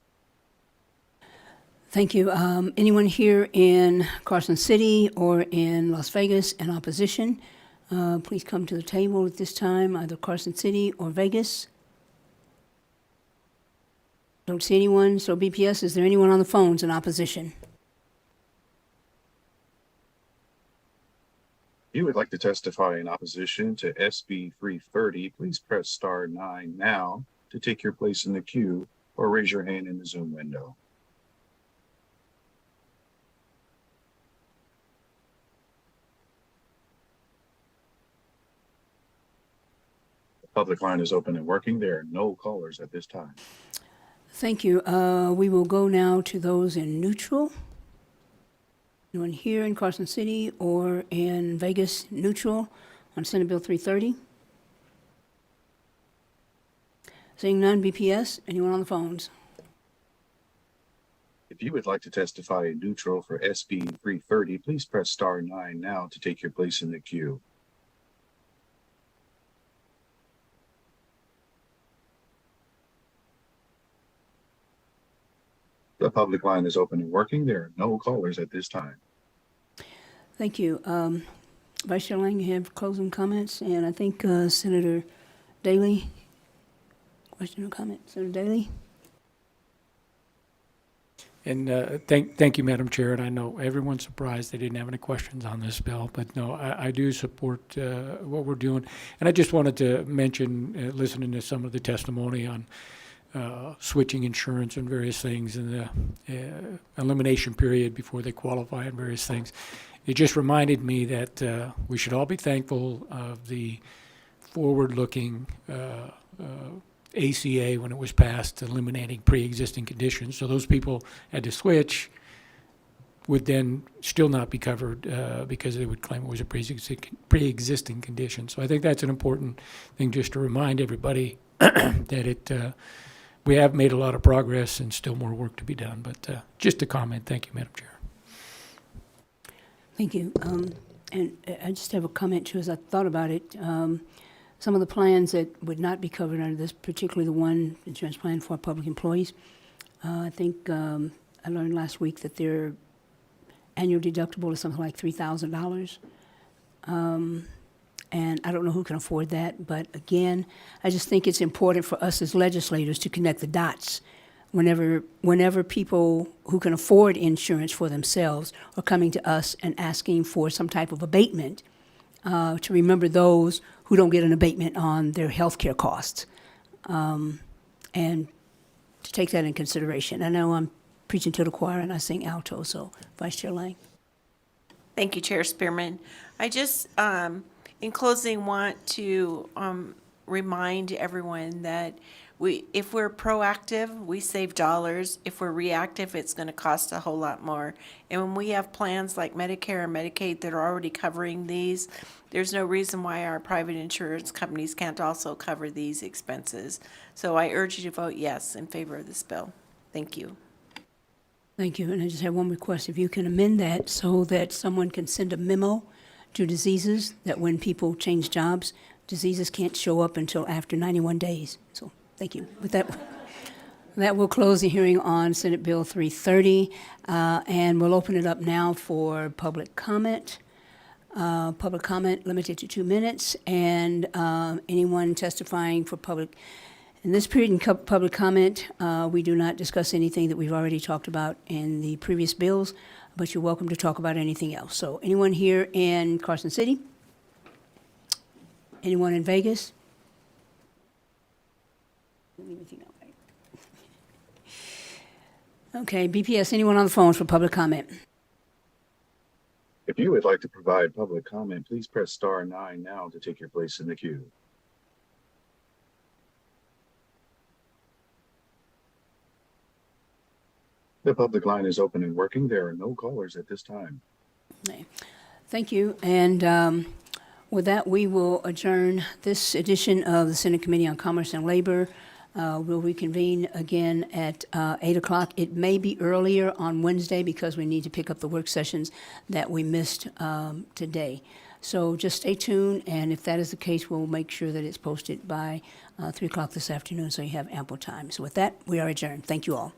Thank you. Anyone here in Carson City or in Las Vegas in opposition, please come to the table at this time, either Carson City or Vegas. Don't see anyone, so BPS, is there anyone on the phones in opposition? If you would like to testify in opposition to SB 330, please press star 9 now to take your place in the queue or raise your hand in the Zoom window. The public line is open and working. There are no callers at this time. Thank you. We will go now to those in neutral. Anyone here in Carson City or in Vegas neutral on Senate Bill 330? Seeing none, BPS, anyone on the phones? If you would like to testify in neutral for SB 330, please press star 9 now to take your place in the queue. The public line is open and working. There are no callers at this time. Thank you. Vice Chair Lang, you have closing comments, and I think Senator Daly, question or comment? Senator Daly? And thank you, Madam Chair. And I know everyone's surprised they didn't have any questions on this bill, but no, I do support what we're doing. And I just wanted to mention, listening to some of the testimony on switching insurance and various things in the elimination period before they qualify and various things. It just reminded me that we should all be thankful of the forward-looking ACA when it was passed, eliminating pre-existing conditions. So those people had to switch, would then still not be covered because they would claim it was a pre-existing condition. So I think that's an important thing just to remind everybody that we have made a lot of progress and still more work to be done. But just a comment. Thank you, Madam Chair. Thank you. And I just have a comment too, as I thought about it. Some of the plans that would not be covered under this, particularly the one insurance plan for public employees, I think I learned last week that their annual deductible is something like $3,000. And I don't know who can afford that, but again, I just think it's important for us as legislators to connect the dots whenever people who can afford insurance for themselves are coming to us and asking for some type of abatement, to remember those who don't get an abatement on their health care costs, and to take that in consideration. I know I'm preaching to the choir and I sing alto, so Vice Chair Lang. Thank you, Chair Spearman. I just, in closing, want to remind everyone that if we're proactive, we save dollars. If we're reactive, it's going to cost a whole lot more. And when we have plans like Medicare and Medicaid that are already covering these, there's no reason why our private insurance companies can't also cover these expenses. So I urge you to vote yes in favor of this bill. Thank you. Thank you. And I just have one request. If you can amend that so that someone can send a memo to diseases that when people change jobs, diseases can't show up until after 91 days. So thank you. With that will close the hearing on Senate Bill 330, and we'll open it up now for public comment. Public comment limited to 2 minutes, and anyone testifying for public. In this period in public comment, we do not discuss anything that we've already talked about in the previous bills, but you're welcome to talk about anything else. So anyone here in Carson City? Anyone in Vegas? Okay, BPS, anyone on the phone for public comment? If you would like to provide public comment, please press star 9 now to take your place in the queue. The public line is open and working. There are no callers at this time. Okay. Thank you. And with that, we will adjourn this edition of the Senate Committee on Commerce and Labor. We'll reconvene again at 8 o'clock. It may be earlier on Wednesday because we need to pick up the work sessions that we missed today. So just stay tuned, and if that is the case, we'll make sure that it's posted by 3 o'clock this afternoon so you have ample time. So with that, we are adjourned. Thank you all.